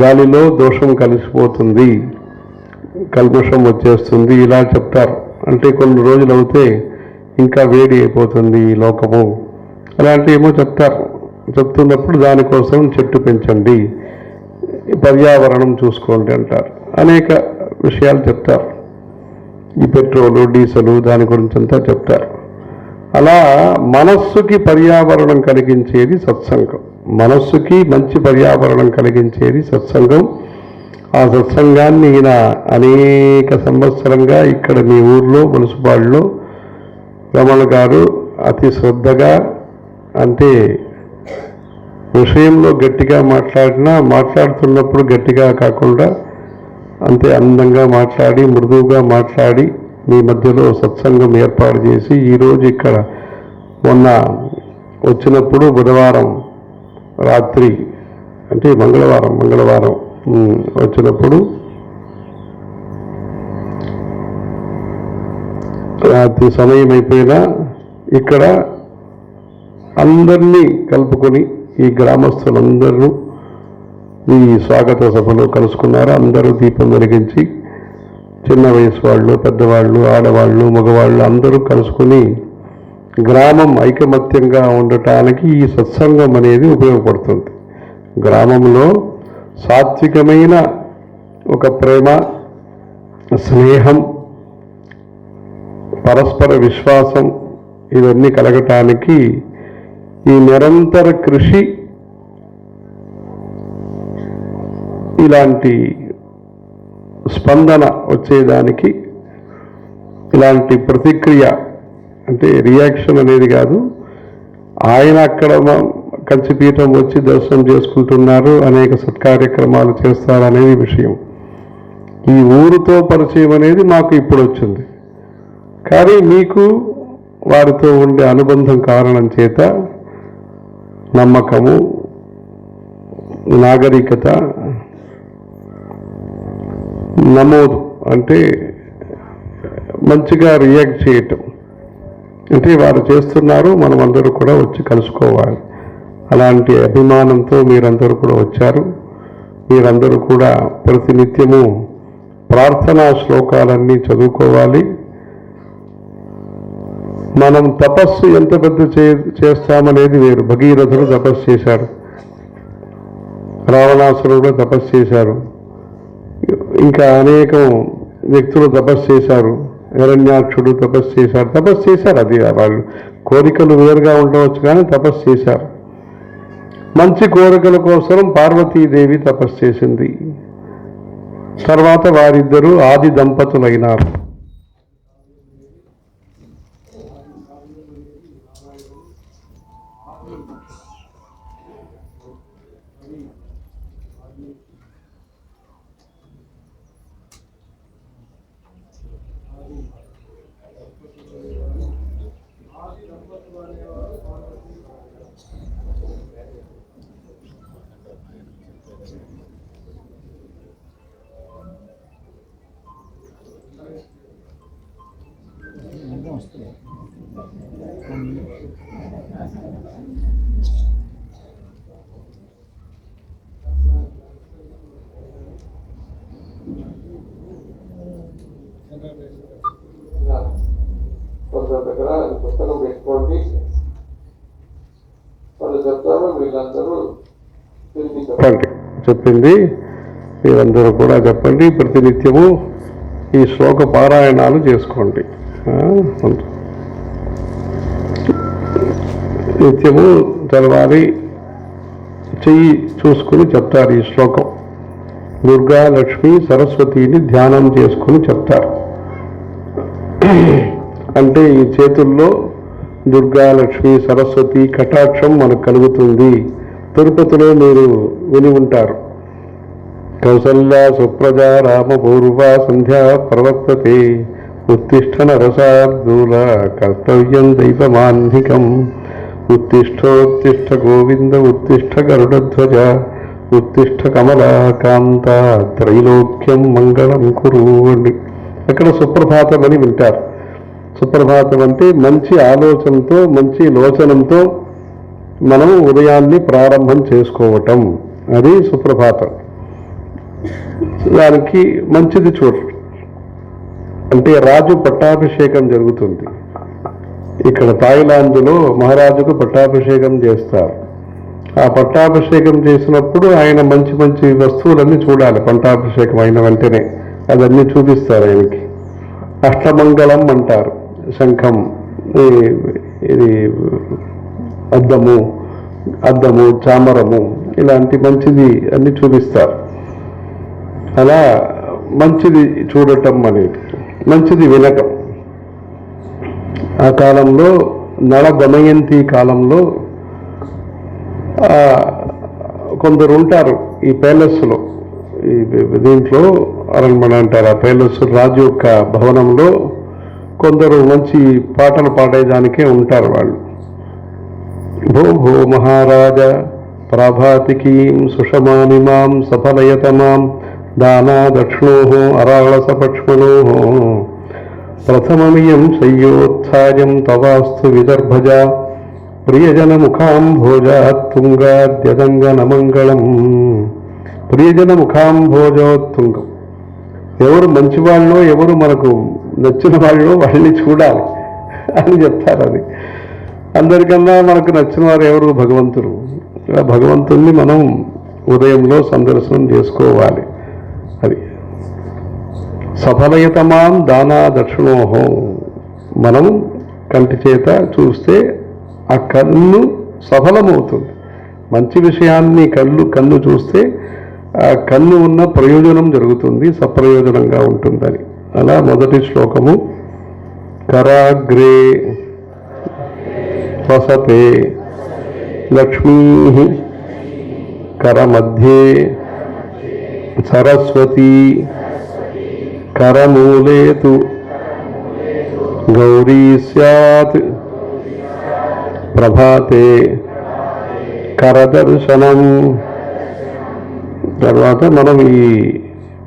గాలిలో దోషం కలిసిపోతుంది, కల్మషం వచ్చేస్తుంది, ఇలా చెప్తారు. అంటే కొన్ని రోజులు అవుతే ఇంకా వేడి అయిపోతుంది ఈ లోకము, అలాంటి ఏమో చెప్తారు. చెప్తున్నప్పుడు దానికోసం చెట్టు పెంచండి, పర్యావరణం చూసుకోండి అంటారు. అనేక విషయాలు చెప్తారు. ఈ పెట్రోలు, డీజిలు, దాని గురించి అంతా చెప్తారు. అలా మనస్సుకి పర్యావరణం కలిగించేది సత్సంగం. మనస్సుకి మంచి పర్యావరణం కలిగించేది సత్సంగం. ఆ సత్సంగాన్ని ఈయన అనేక సంవత్సరంగా ఇక్కడ మీ ఊర్లో, మున్సిపాలిటీలో రమణ గారు అతి శ్రద్ధగా, అంటే విషయంలో గట్టిగా మాట్లాడుతున్నప్పుడు గట్టిగా కాకుండా అంతే అందంగా మాట్లాడి, మృదువుగా మాట్లాడి మీ మధ్యలో సత్సంగం ఏర్పాటు చేసి, ఈరోజు ఇక్కడ మొన్న వచ్చినప్పుడు బుధవారం రాత్రి, అంటే మంగళవారం వచ్చినప్పుడు రాత్రి సమయం అయిపోయినా ఇక్కడ అందరినీ కలుపుకొని ఈ గ్రామస్తులందరూ ఈ స్వాగత సభలో కలుసుకున్నారు. అందరూ దీపం వెలిగించి చిన్న వయసు వాళ్ళు, పెద్దవాళ్ళు, ఆడవాళ్ళు, మగవాళ్ళు అందరూ కలుసుకుని గ్రామం ఐకమత్యంగా ఉండటానికి ఈ సత్సంగం అనేది ఉపయోగపడుతుంది. గ్రామంలో సాత్వికమైన ఒక ప్రేమ, స్నేహం, పరస్పర విశ్వాసం ఇవన్నీ కలగటానికి ఈ నిరంతర కృషి, ఇలాంటి స్పందన వచ్చేదానికి, ఇలాంటి ప్రతిక్రియ అంటే రియాక్షన్ అనేది కాదు. ఆయన అక్కడ కంచిపీఠం వచ్చి దర్శనం చేసుకుంటున్నారు, అనేక సత్కార్యక్రమాలు చేస్తారనేది విషయం. ఈ ఊరితో పరిచయం అనేది మాకు ఇప్పుడు వచ్చింది. కానీ మీకు వారితో ఉండే అనుబంధం కారణం చేత నమ్మకము, నాగరికత, నమోదు అంటే మంచిగా రియాక్ట్ చేయటం, అంటే వారు చేస్తున్నారు, మనం అందరూ కూడా వచ్చి కలుసుకోవాలి. అలాంటి అభిమానంతో మీరందరూ కూడా వచ్చారు. మీరందరూ కూడా ప్రతినిత్యము ప్రార్థనా శ్లోకాలన్నీ చదువుకోవాలి. మనం తపస్సు ఎంత పెద్ద చేస్తామనేది వేరు. భగీరథుడు తపస్సు చేశారు, రావణాసురుడు తపస్సు చేశారు, ఇంకా అనేకం వ్యక్తులు తపస్సు చేశారు, హిరణ్యాక్షుడు తపస్సు చేశారు. అది వాళ్ళు కోరికలు వేరుగా ఉండవచ్చు కానీ తపస్సు చేశారు. మంచి కోరికల కోసం పార్వతీదేవి తపస్సు చేసింది. తర్వాత వారిద్దరూ ఆది దంపతులైనారు. దగ్గర పుస్తకం పెట్టుకోండి, వాళ్ళు చెప్తారు, వీళ్ళందరూ చెప్పండి. చెప్పింది మీరందరూ కూడా చెప్పండి. ప్రతినిత్యము ఈ శ్లోక పారాయణాలు చేసుకోండి. నిత్యము చదవాలి. చెయ్యి చూసుకుని చెప్తారు ఈ శ్లోకం. దుర్గా, లక్ష్మి, సరస్వతిని ధ్యానం చేసుకుని చెప్తారు. అంటే ఈ చేతుల్లో దుర్గా, లక్ష్మి, సరస్వతి కటాక్షం మనకు కలుగుతుంది. తిరుపతిలో మీరు విని ఉంటారు. కౌసల్యా సుప్రజా రామ పూర్వ సంధ్యా ప్రవర్తతే ఉత్తిష్ట నరసార్దూల కర్తవ్యం దైవమాన్నికం ఉత్తిష్టోత్తిష్ట గోవింద ఉత్తిష్ట గరుడధ్వజ ఉత్తిష్ట కమలాకాంత త్రైలోక్యం మంగళం కురు అండి. అక్కడ సుప్రభాతం అని వింటారు. సుప్రభాతం అంటే మంచి ఆలోచనతో, మంచి లోచనంతో మనం ఉదయాన్ని ప్రారంభం చేసుకోవటం, అది సుప్రభాతం. దానికి మంచిది చూడండి. అంటే రాజు పట్టాభిషేకం జరుగుతుంది. ఇక్కడ థాయిలాండ్లో మహారాజుకు పట్టాభిషేకం చేస్తారు. ఆ పట్టాభిషేకం చేసినప్పుడు ఆయన మంచి మంచి వస్తువులన్నీ చూడాలి. పట్టాభిషేకం అయిన వెంటనే అదన్నీ చూపిస్తారు ఆయనకి. అష్టమంగళం అంటారు. శంఖం, ఇది అద్దము, చామరము, ఇలాంటి మంచిది అన్ని చూపిస్తారు. అలా మంచిది చూడటం అనేది, మంచిది వినటం. ఆ కాలంలో నళ దమయంతి కాలంలో కొందరు ఉంటారు ఈ ప్యాలెస్లో, ఈ దీంట్లో అరణ్మణ అంటారు. ఆ ప్యాలెస్ రాజు యొక్క భవనంలో కొందరు మంచి పాటలు పాడేదానికే ఉంటారు వాళ్ళు. భో భో మహారాజ ప్రాభాతికీం సుషమానిమాం సఫలయతమాం దానా దక్షిణో అరాళసపక్ష్మణో ప్రథమమియం శయ్యోత్సాయం తవాస్తు విదర్భజ ప్రియజన ముఖాంభోజాత్తుంగాద్యదంగనమంగళం. ప్రియజన ముఖాంభోజోత్తుంగం ఎవరు మంచి వాళ్ళో ఎవరు మనకు నచ్చిన వాళ్ళో వాళ్ళని చూడాలి అని చెప్తారు. అది అందరికన్నా మనకు నచ్చిన వారు ఎవరు? భగవంతుడు. భగవంతుణ్ణి మనం ఉదయంలో సందర్శనం చేసుకోవాలి. అది సఫలయతమాం దానా దక్షిణోహం. మనం కంటి చేత చూస్తే ఆ కన్ను సఫలమవుతుంది. మంచి విషయాన్ని కన్ను చూస్తే ఆ కన్ను ఉన్న ప్రయోజనం జరుగుతుంది, సప్రయోజనంగా ఉంటుందని. అలా మొదటి శ్లోకము కరాగ్రే వసతే లక్ష్మీ కరమధ్యే సరస్వతీ కరమూలే తు గౌరీ స్యాత్ ప్రభాతే కరదర్శనం. తర్వాత మనం ఈ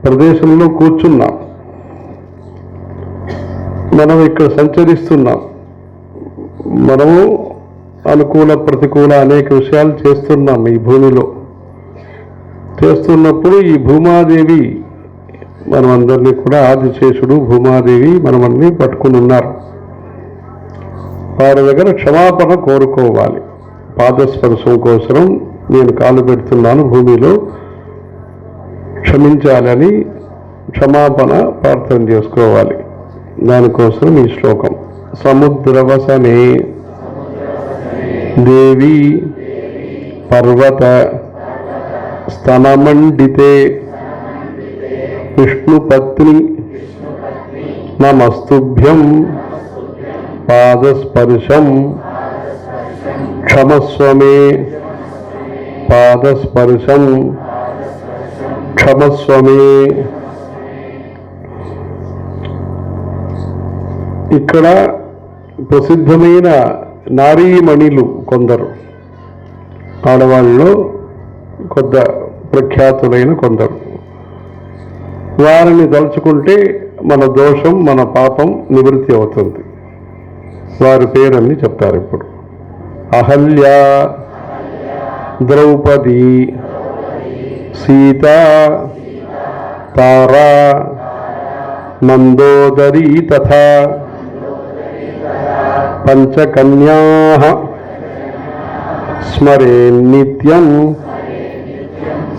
ప్రదేశంలో కూర్చున్నాం, మనం ఇక్కడ సంచరిస్తున్నాం, మనము అనుకూల ప్రతికూల అనేక విషయాలు చేస్తున్నాం ఈ భూమిలో. చేస్తున్నప్పుడు ఈ భూమాదేవి మనమందరినీ కూడా, ఆదిశేషుడు భూమాదేవి మనమన్నీ పట్టుకుని ఉన్నారు. వారి దగ్గర క్షమాపణ కోరుకోవాలి. పాదస్పర్శం కోసం నేను కాలు పెడుతున్నాను భూమిలో, క్షమించాలని క్షమాపణ ప్రార్థన చేసుకోవాలి. దానికోసం ఈ శ్లోకం. సముద్రవసనే దేవి పర్వత స్తనమండితే విష్ణుపత్ని నమస్తుభ్యం పాదస్పర్శం క్షమస్వమే పాదస్పర్శం క్షమస్వమే. ఇక్కడ ప్రసిద్ధమైన నారీమణులు కొందరు, ఆడవాళ్ళలో కొద్ద ప్రఖ్యాతులైన కొందరు, వారిని తలుచుకుంటే మన దోషం మన పాపం నివృత్తి అవుతుంది. వారి పేరన్నీ చెప్తారు ఇప్పుడు. అహల్య, ద్రౌపది, సీత, తారా, మందోదరీ తథా పంచకన్యాః స్మరే నిత్యం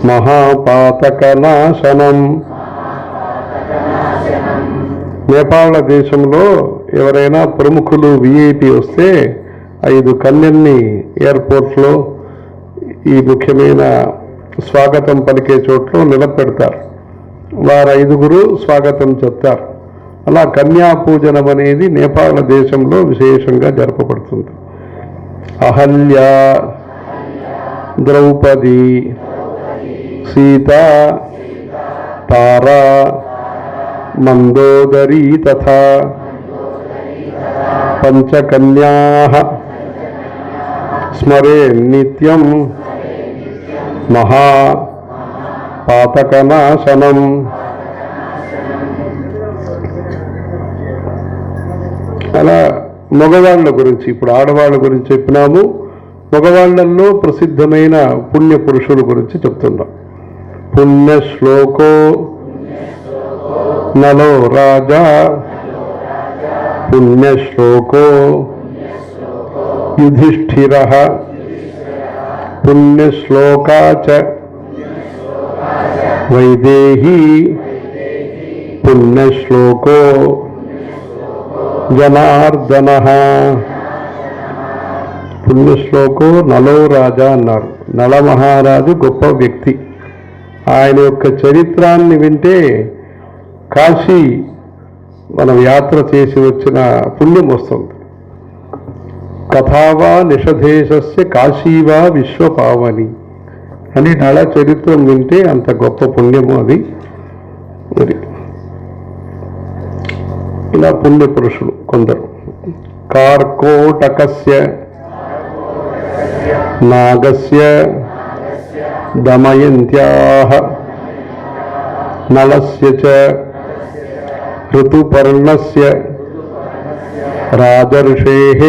మహాపాతకనాశనం. నేపాళ దేశంలో ఎవరైనా ప్రముఖులు విఐపి వస్తే 5 కన్యల్ని ఎయిర్పోర్ట్లో ఈ ముఖ్యమైన స్వాగతం పలికే చోట్లో నిలబెడతారు. వారు 5గురు స్వాగతం చెప్తారు. అలా కన్యా పూజనం అనేది నేపాళ దేశంలో విశేషంగా జరపబడుతుంది. అహల్య, ద్రౌపది, సీత, తారా, మందోదరీ తథా పంచకన్యాః స్మరే నిత్యం మహాపాతకనాశనం. అలా మగవాళ్ళ గురించి, ఇప్పుడు ఆడవాళ్ళ గురించి చెప్పినాము, మగవాళ్ళల్లో ప్రసిద్ధమైన పుణ్య పురుషుల గురించి చెప్తున్నాం. పుణ్యశ్లోకో నలో రాజా, పుణ్యశ్లోకో యుధిష్ఠిరః, పుణ్యశ్లోకా చ వైదేహీ, పుణ్యశ్లోకో జనార్దనః. పుణ్యశ్లోకో నలో రాజా అన్నారు. నల మహారాజు గొప్ప వ్యక్తి. ఆయన యొక్క చరిత్రాన్ని వింటే కాశీ మనం యాత్ర చేసి వచ్చిన పుణ్యం వస్తుంది. కథావా నిషధేశస్య కాశీవా విశ్వపావని అని నళ చరిత్రం వింటే అంత గొప్ప పుణ్యము అది. మరి ఇలా పుణ్య పురుషులు కొందరు. కార్కోటకస్య నాగస్య దమయంత్యాః నలస్య చ ఋతుపర్ణస్య రాజర్షేః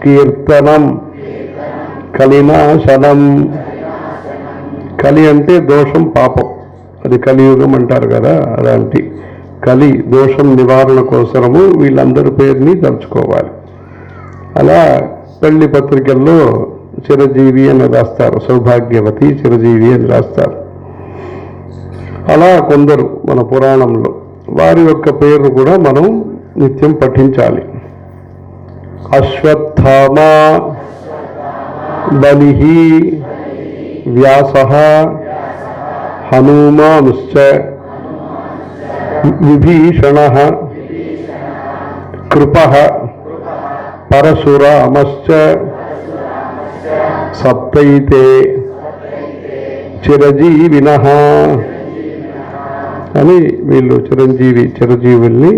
కీర్తనం కలినాశనం. కలి అంటే దోషం, పాపం. అది కలియుగం అంటారు కదా, అలాంటి కలి దోషం నివారణ కోసము వీళ్ళందరి పేరుని తలుచుకోవాలి. అలా పెళ్లి పత్రికల్లో చిరజీవి అని రాస్తారు, సౌభాగ్యవతి చిరజీవి అని రాస్తారు. అలా కొందరు మన పురాణంలో వారి యొక్క పేరు కూడా మనం నిత్యం పఠించాలి. అశ్వత్థామ, బలిహి, వ్యాసః, హనుమానుశ్చ, విభీషణః, కృపః, పరశురామశ్చ, సప్తైతే చిరజీవినః అని వీళ్ళు చిరజీవుల్ని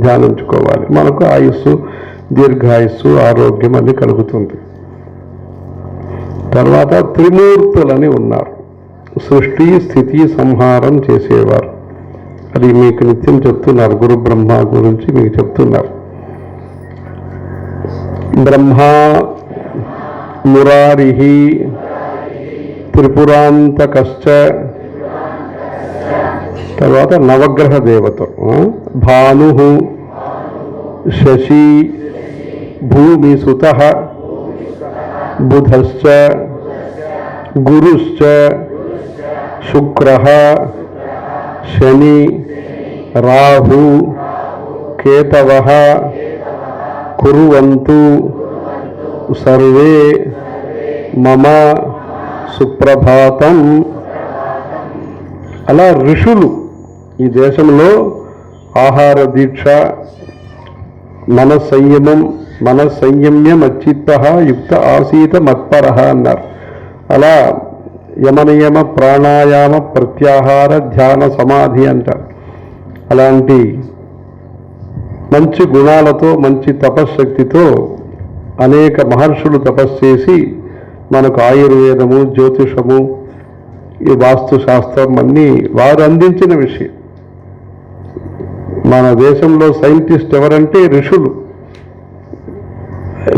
ధ్యానించుకోవాలి. మనకు ఆయుస్సు, దీర్ఘాయుస్సు, ఆరోగ్యం అన్ని కలుగుతుంది. తర్వాత త్రిమూర్తులని ఉన్నారు, సృష్టి స్థితి సంహారం చేసేవారు. అది మీకు నిత్యం చెప్తున్నారు, గురు బ్రహ్మ గురించి మీకు చెప్తున్నారు. బ్రహ్మ, మురారిహి, త్రిపురాంతకశ్చ, తర్వాత నవగ్రహ దేవతలు భాను, శశి, భూమిసుతః, బుధశ్చ, గురుశ్చ, శుక్రః, శని, రాహు, కేతవః, కుర్వంతు సర్వే మమ సుప్రభాతం. అలా ఋషులు ఈ దేశంలో ఆహార దీక్ష, మనస్సంయమ్యం అచ్చిత్త యుక్త ఆసీత మత్పరః అన్నారు. అలా యమనియమ ప్రాణాయామ ప్రత్యాహార ధ్యాన సమాధి అంటారు. అలాంటి మంచి గుణాలతో, మంచి తపశ్శక్తితో అనేక మహర్షులు తపస్సు చేసి మనకు ఆయుర్వేదము, జ్యోతిషము, ఈ వాస్తుశాస్త్రం అన్నీ వారు అందించిన విషయం. మన దేశంలో సైంటిస్ట్ ఎవరంటే ఋషులు.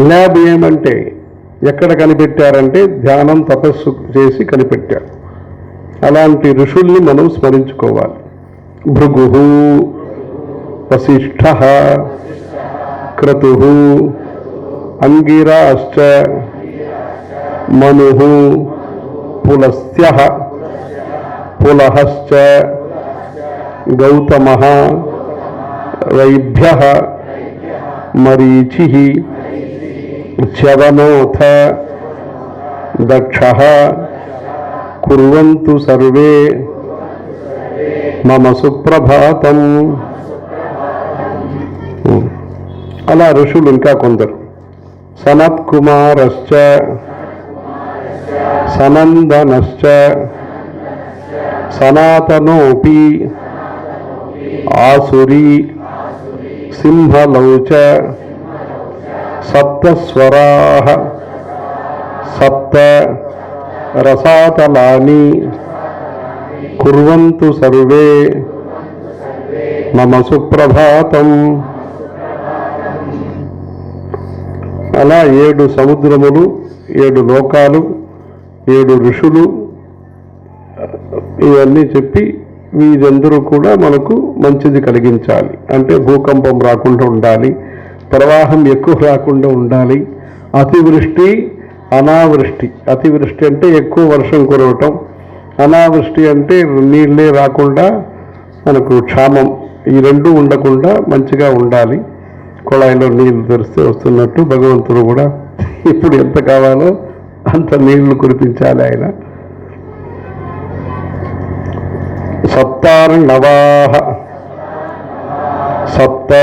ల్యాబ్ ఏమంటే ఎక్కడ కనిపెట్టారంటే ధ్యానం, తపస్సు చేసి కనిపెట్టారు. అలాంటి ఋషుల్ని మనం స్మరించుకోవాలి. భృగుః, వసిష్ఠః, క్రతుః, అంగిరాశ్చ, మనుః, పులస్త్యః, పులహశ్చ, గౌతమః, వైభ్యః, మరీచిః, చ్యవనోథ, దక్షః, కుర్వంతు సర్వే మమ సుప్రభాతం. అలా ఋషులు ఇంకా కొందరు. సనత్కుమారశ్చ, సనందనశ్చ, సనాతనోపి, ఆసురి, సింహలౌచ, సప్తస్వరాః, సప్త రసాతలాని, కుర్వంతు సర్వే మమ సుప్రభాతం. అలా 7 సముద్రములు, 7 లోకాలు, 7 ఋషులు, ఇవన్నీ చెప్పి వీరందరూ కూడా మనకు మంచిది కలిగించాలి. అంటే భూకంపం రాకుండా ఉండాలి, ప్రవాహం ఎక్కువ రాకుండా ఉండాలి, అతివృష్టి, అనావృష్టి. అతివృష్టి అంటే ఎక్కువ వర్షం కురవటం, అనావృష్టి అంటే నీళ్ళే రాకుండా మనకు క్షామం. ఈ రెండూ ఉండకుండా మంచిగా ఉండాలి. కుళాయిలో నీళ్లు తెరిస్తే వస్తున్నట్టు భగవంతుడు కూడా ఇప్పుడు ఎంత కావాలో అంత నీళ్లు కురిపించాలి ఆయన. సప్తార్ణవాః, సప్త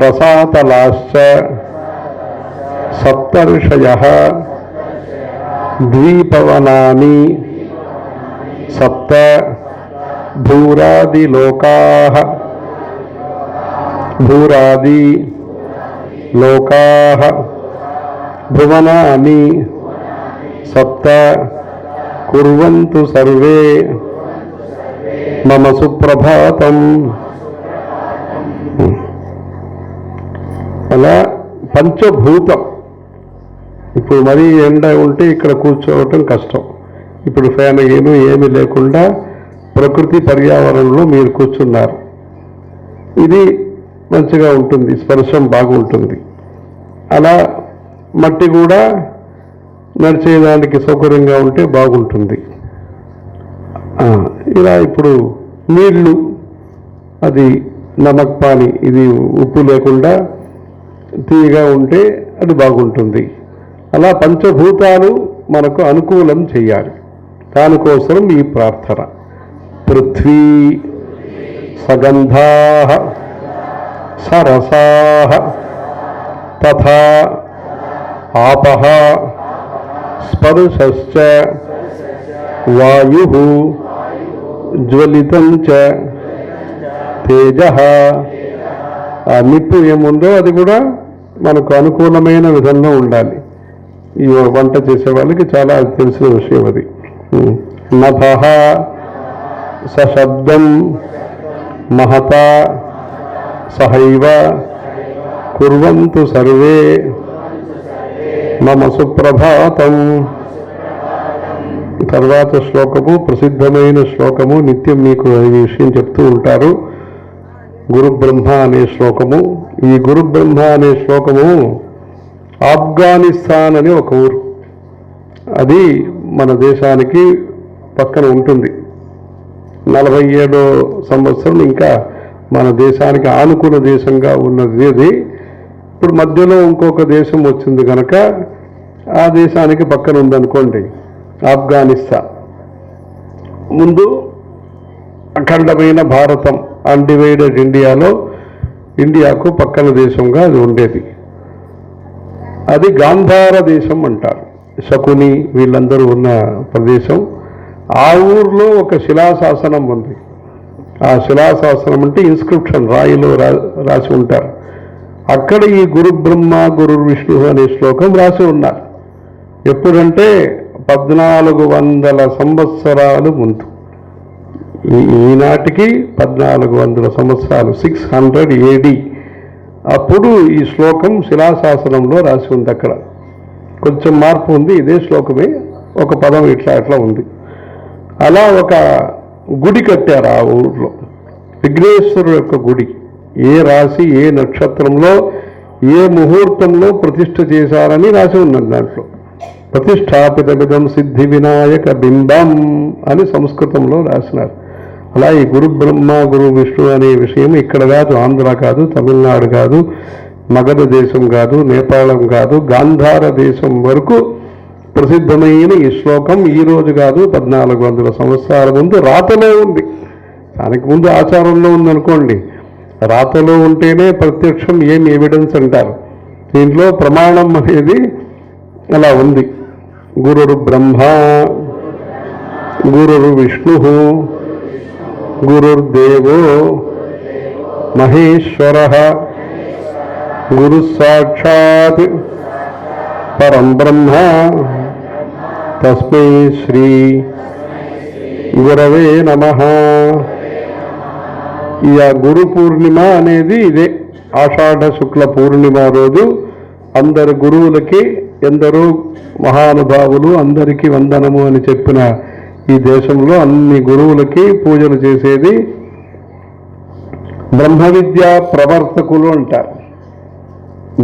రసాతలాశ్చ, సప్తర్షయః, ద్విపవనాని, సప్త భూరాదిలోకాః, భూరాది లోకాః, భువనాని సప్త, కుర్వంతు సర్వే మమ సుప్రభాతం. అలా పంచభూతం. ఇప్పుడు మరీ ఎండ ఉంటే ఇక్కడ కూర్చోవటం కష్టం. ఇప్పుడు ఫ్యాన్ ఏమీ లేకుండా ప్రకృతి పర్యావరణంలో మీరు కూర్చున్నారు. ఇది మంచిగా ఉంటుంది, స్పర్శం బాగుంటుంది. అలా మట్టి కూడా నడిచేదానికి సౌకర్యంగా ఉంటే బాగుంటుంది. ఇలా ఇప్పుడు నీళ్లు, అది నమక్ పానీ, ఇది ఉప్పు లేకుండా తీయగా ఉంటే అది బాగుంటుంది. అలా పంచభూతాలు మనకు అనుకూలం చేయాలి. దానికోసం ఈ ప్రార్థన. పృథ్వీ సగంధా సరసా తథా ఆపః స్పర్శశ్చ వాయు జ్వలితం చ తేజః. ఆ నిప్పు ఏముందో అది కూడా మనకు అనుకూలమైన విధంగా ఉండాలి. ఈ వంట చేసే వాళ్ళకి చాలా తెలిసిన విషయం అది. నభః సశబ్దం మహతా సహైవ కుర్వంతు సర్వే మమ సుప్రభాతం. తర్వాత శ్లోకము, ప్రసిద్ధమైన శ్లోకము, నిత్యం మీకు ఈ విషయం చెప్తూ ఉంటారు. గురు బ్రహ్మ అనే శ్లోకము. ఈ గురు బ్రహ్మ అనే శ్లోకము ఆఫ్ఘనిస్తాన్ అని ఒక ఊరు, అది మన దేశానికి పక్కన ఉంటుంది. 47వ సంవత్సరం ఇంకా మన దేశానికి ఆనుకున్న దేశంగా ఉన్నది అది. ఇప్పుడు మధ్యలో ఇంకొక దేశం వచ్చింది కనుక ఆ దేశానికి పక్కన ఉందనుకోండి ఆఫ్ఘనిస్తాన్. ముందు అఖండమైన భారతం, అన్డివైడెడ్ ఇండియాలో ఇండియాకు పక్కన దేశంగా అది ఉండేది. అది గాంధార దేశం అంటారు. శకుని వీళ్ళందరూ ఉన్న ప్రదేశం. ఆ ఊర్లో ఒక శిలాశాసనం ఉంది. ఆ శిలాశాసనం అంటే ఇన్స్క్రిప్షన్, రాయిలో రాసి ఉంటారు. అక్కడ ఈ గురు బ్రహ్మ గురు విష్ణు అనే శ్లోకం రాసి ఉన్నారు. ఎప్పుడంటే 1400 సంవత్సరాలు ముందు. ఈనాటికి 1400 సంవత్సరాలు, 600 AD. అప్పుడు ఈ శ్లోకం శిలాశాసనంలో రాసి ఉంది. అక్కడ కొంచెం మార్పు ఉంది, ఇదే శ్లోకమే, ఒక పదం ఇట్లా అట్లా ఉంది. అలా ఒక గుడి కట్టారు ఆ ఊర్లో, విఘ్నేశ్వరుడు యొక్క గుడి. ఏ రాశి, ఏ నక్షత్రంలో, ఏ ముహూర్తంలో ప్రతిష్ఠ చేశారని రాసి ఉన్నది దాంట్లో. ప్రతిష్టాపితమిదం సిద్ధి వినాయక బింబం అని సంస్కృతంలో రాసినారు. అలా ఈ గురు బ్రహ్మ గురు విష్ణు అనే విషయం ఇక్కడ కాదు, ఆంధ్ర కాదు, తమిళనాడు కాదు, మగధ దేశం కాదు, నేపాళం కాదు, గాంధార దేశం వరకు ప్రసిద్ధమైన ఈ శ్లోకం ఈ రోజు కాదు, 1400 సంవత్సరాల ముందు రాతలో ఉంది. దానికి ముందు ఆచారంలో ఉందనుకోండి. రాతలో ఉంటేనే ప్రత్యక్షం, ఏం ఎవిడెన్స్ అంటారు. దీంట్లో ప్రమాణం అనేది అలా ఉంది. గురురు బ్రహ్మ గురురు విష్ణు గురుర్దేవో మహేశ్వరః గురు సాక్షాత్ పరం బ్రహ్మ తస్మై శ్రీ గురవే నమః. ఈ గురు పూర్ణిమ అనేది ఇదే. ఆషాఢ శుక్ల పూర్ణిమ రోజు అందరు గురువులకి, ఎందరో మహానుభావులు అందరికీ వందనము అని చెప్పిన ఈ దేశంలో అన్ని గురువులకి పూజలు చేసేది బ్రహ్మ విద్యా ప్రవర్తకులు అంటారు.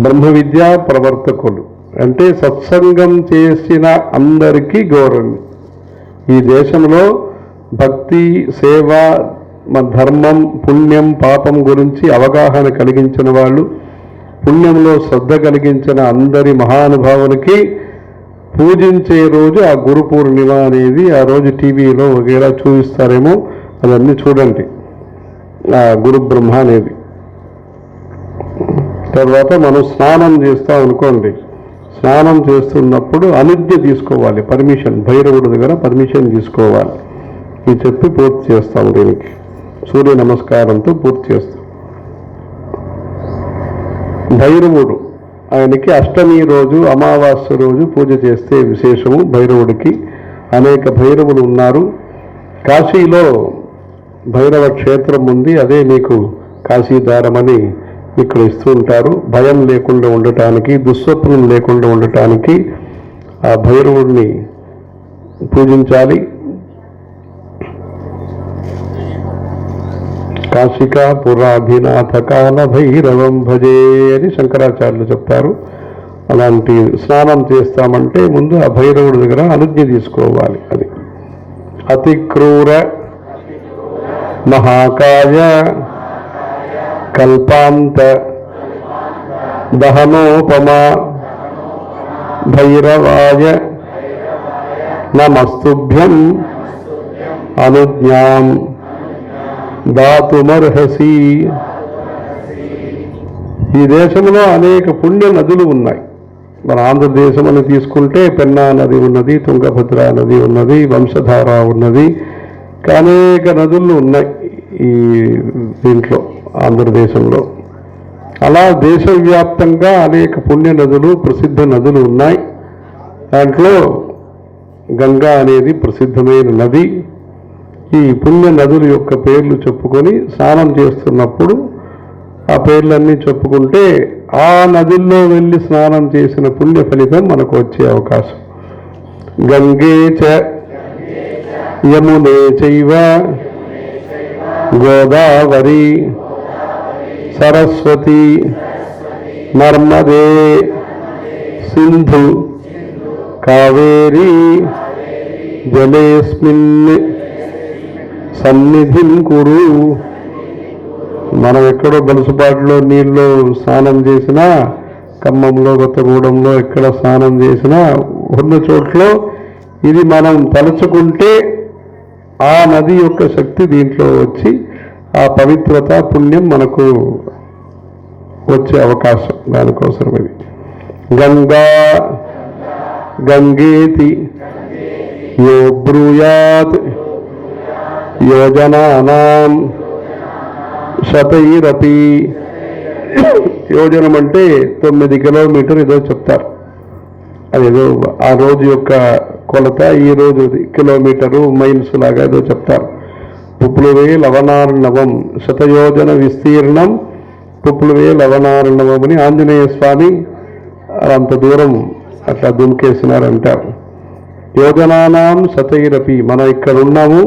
బ్రహ్మ విద్యా ప్రవర్తకులు అంటే సత్సంగం చేసిన అందరికీ గౌరవం. ఈ దేశంలో భక్తి, సేవ, ధర్మం, పుణ్యం, పాపం గురించి అవగాహన కలిగించిన వాళ్ళు, పుణ్యంలో శ్రద్ధ కలిగించిన అందరి మహానుభావులకి పూజించే రోజు ఆ గురు పూర్ణిమ అనేది. ఆ రోజు టీవీలో వగేరా చూపిస్తారేమో, అదన్నీ చూడండి. ఆ గురు బ్రహ్మ అనేది. తర్వాత మనం స్నానం చేస్తాం అనుకోండి. స్నానం చేస్తున్నప్పుడు అనుజ్ఞ తీసుకోవాలి, పర్మిషన్. భైరవుడి దగ్గర పర్మిషన్ తీసుకోవాలి. ఇది చెప్పి పూర్తి చేస్తాం. దీనికి సూర్య నమస్కారంతో పూర్తి చేస్తాం. భైరవుడు, ఆయనకి అష్టమి రోజు, అమావాస్య రోజు పూజ చేస్తే విశేషము. భైరవుడికి అనేక భైరవులు ఉన్నారు. కాశీలో భైరవ క్షేత్రం ఉంది. అదే మీకు కాశీదారమని ఇక్కడ ఇస్తూ ఉంటారు. భయం లేకుండా ఉండటానికి, దుస్వప్నం లేకుండా ఉండటానికి ఆ భైరవుడిని పూజించాలి. కాశికాపురాధినాథ కాల భైరవం భజే అని శంకరాచార్యులు చెప్తారు. అలాంటి స్నానం చేస్తామంటే ముందు ఆ భైరవుడి దగ్గర అనుజ్ఞ తీసుకోవాలి. అది అతి క్రూర మహాకాయ కల్పాంత దహనోపమా భైరవాయ నమస్తుభ్యం అనుజ్ఞాం దాతుమర్హసి. ఈ దేశంలో అనేక పుణ్య నదులు ఉన్నాయి. మన ఆంధ్రదేశం అని తీసుకుంటే పెన్నా నది ఉన్నది, తుంగభద్ర నది ఉన్నది, వంశధార ఉన్నది, అనేక నదులు ఉన్నాయి ఈ దీంట్లో ఆంధ్రదేశంలో. అలా దేశవ్యాప్తంగా అనేక పుణ్య నదులు, ప్రసిద్ధ నదులు ఉన్నాయి. దాంట్లో గంగా అనేది ప్రసిద్ధమైన నది. ఈ పుణ్య నదుల యొక్క పేర్లు చెప్పుకొని స్నానం చేస్తున్నప్పుడు ఆ పేర్లన్నీ చెప్పుకుంటే ఆ నదుల్లో వెళ్ళి స్నానం చేసిన పుణ్య ఫలితం మనకు వచ్చే అవకాశం. గంగే చ యమునే చైవ గోదావరి సరస్వతి నర్మదే సింధు కావేరీ జలేస్మిన్ సన్నిధిం కురు. మనం ఎక్కడో బలుసుపాటులో నీళ్ళు స్నానం చేసినా, ఖమ్మంలో కొత్తగూడెంలో ఎక్కడ స్నానం చేసినా ఉన్న చోట్ల ఇది మనం తలుచుకుంటే ఆ నది యొక్క శక్తి దీంట్లో వచ్చి ఆ పవిత్రత పుణ్యం మనకు వచ్చే అవకాశం. దానికోసం ఇది గంగా గంగేతి యో బ్రూయాత్ యోజనానాం శతైరపి. యోజనం అంటే 9 కిలోమీటర్ ఏదో చెప్తారు. అదేదో ఆ రోజు యొక్క కొలత, ఈ రోజు కిలోమీటరు మైల్స్ లాగా ఏదో చెప్తారు. పుప్లువే లవనార్ణవం శతయోజన విస్తీర్ణం పుప్లువే లవనార్ణవం అని ఆంజనేయ స్వామి అంత దూరం అట్లా దుమికేసినారంటారు. యోజనానాం శతైరపి. మనం ఇక్కడ ఉన్నాము,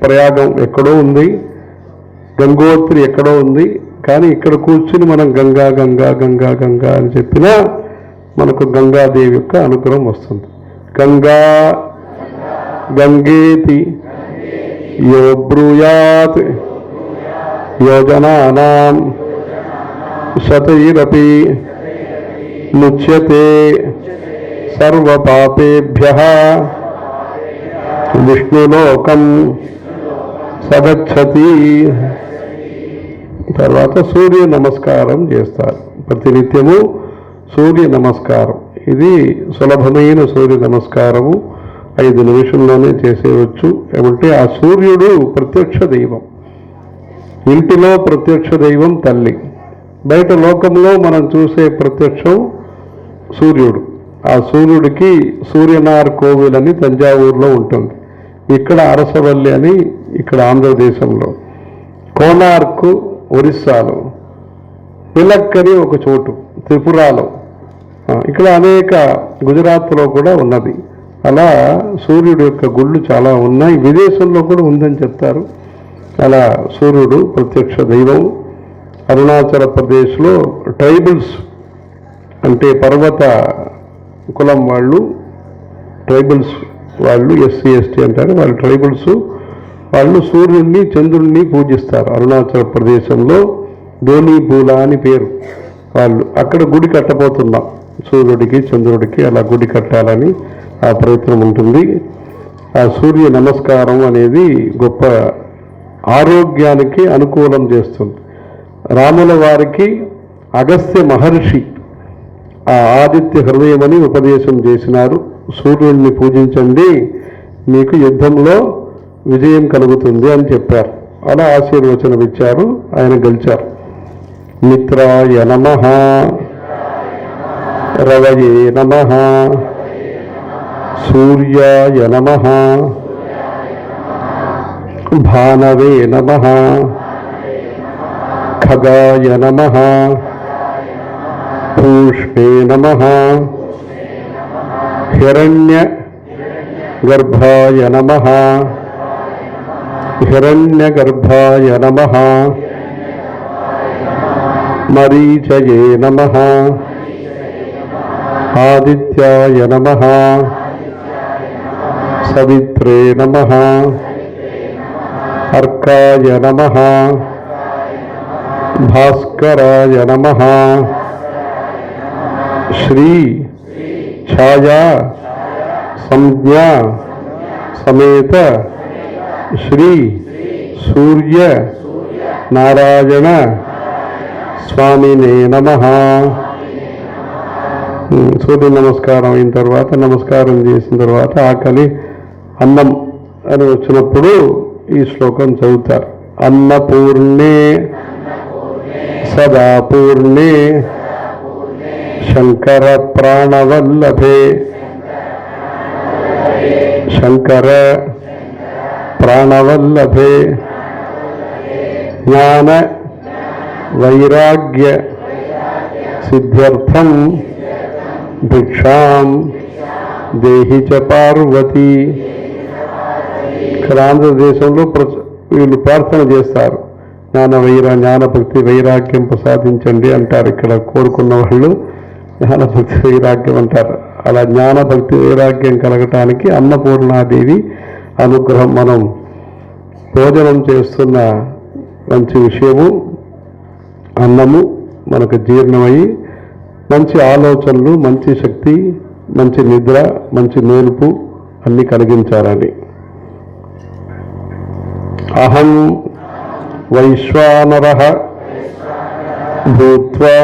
ప్రయాగం ఎక్కడో ఉంది, గంగోత్రి ఎక్కడో ఉంది, కానీ ఇక్కడ కూర్చుని మనం గంగా గంగా గంగా గంగా అని చెప్పినా మనకు గంగాదేవి యొక్క అనుగ్రహం వస్తుంది. గంగా గంగేతి యో బ్రూయాత్ యోజనానాం శతైరపి ముచ్యతే సర్వపాపేభ్యః విష్ణులోకం సగచ్చతి. తర్వాత సూర్య నమస్కారం చేస్తారు. ప్రతినిత్యము సూర్య నమస్కారం. ఇది సులభమైన సూర్య నమస్కారము, 5 నిమిషంలోనే చేసేయవచ్చు. ఏమంటే ఆ సూర్యుడు ప్రత్యక్ష దైవం. ఇంటిలో ప్రత్యక్ష దైవం తల్లి, బయట లోకంలో మనం చూసే ప్రత్యక్షం సూర్యుడు. ఆ సూర్యుడికి సూర్యనార్ కోవిల్ అని తంజావూరులో ఉంటుంది. ఇక్కడ అరసవల్లి అని ఇక్కడ ఆంధ్రదేశంలో, కోనార్క్ ఒరిస్సాలో, పిలక్ అని ఒక చోటు త్రిపురాలో, ఇక్కడ అనేక గుజరాత్లో కూడా ఉన్నది. అలా సూర్యుడు యొక్క గుళ్ళు చాలా ఉన్నాయి. విదేశంలో కూడా ఉందని చెప్తారు. అలా సూర్యుడు ప్రత్యక్ష దైవం. అరుణాచల్ ప్రదేశ్లో ట్రైబల్స్ అంటే పర్వత కులం వాళ్ళు, ట్రైబల్స్ వాళ్ళు, ఎస్సీ ఎస్టీ అంటారు, వాళ్ళు ట్రైబల్స్. వాళ్ళు సూర్యుడిని చంద్రుడిని పూజిస్తారు. అరుణాచల్ ప్రదేశంలో ధోనీపూలా అని పేరు. వాళ్ళు అక్కడ గుడి కట్టబోతున్నాం, సూర్యుడికి చంద్రుడికి అలా గుడి కట్టాలని ఆ ప్రయత్నం ఉంటుంది. ఆ సూర్య నమస్కారం అనేది గొప్ప ఆరోగ్యానికి అనుకూలం చేస్తుంది. రాముల వారికి అగస్త్య మహర్షి ఆ ఆదిత్య హృదయం అని ఉపదేశం చేసినారు. సూర్యుడిని పూజించండి, మీకు యుద్ధంలో విజయం కలుగుతుంది అని చెప్పారు. అలా ఆశీర్వచనం ఇచ్చారు, ఆయన గెలిచారు. మిత్రాయ నమః, రవయే నమః, సూర్యాయ నమః, భానవే నమః, ఖగాయ నమః, పూష్ణే నమః, హిరణ్య గర్భాయ నమః, హిరణ్యగర్భాయ నమః మరీచయే నమః ఆదిత్యాయ నమః సవిత్రే నమః అర్కాయ నమః భాస్కరాయ నమః శ్రీ ఛాయా సంజ్ఞా సమేత శ్రీ సూర్య నారాయణ స్వామినే నమః. సూర్య నమస్కారం అయిన తర్వాత, నమస్కారం చేసిన తర్వాత ఆకలి అన్నం అని వచ్చినప్పుడు ఈ శ్లోకం చదువుతారు. అన్నపూర్ణే సదాపూర్ణే శంకర ప్రాణవల్లభే శంకర ప్రాణవల్లభే జ్ఞాన వైరాగ్య సిద్ధ్యర్థం భిక్షాం దేహి చ పార్వతీ. ఇక్కడ ఆంధ్రదేశంలో వీళ్ళు ప్రార్థన చేస్తారు, జ్ఞానభక్తి వైరాగ్యం ప్రసాదించండి అంటారు. ఇక్కడ కోరుకున్న వాళ్ళు జ్ఞానభక్తి వైరాగ్యం అంటారు. అలా జ్ఞానభక్తి వైరాగ్యం కలగటానికి అన్నపూర్ణాదేవి అనుగ్రహం మనం భోజనం చేస్తున్న మంచి విషయము. అన్నము మనకు జీర్ణమయ్యి మంచి ఆలోచనలు, మంచి శక్తి, మంచి నిద్ర, మంచి మేలుపు అన్నీ కలిగించాలని. అహం వైశ్వానరః భూత్వా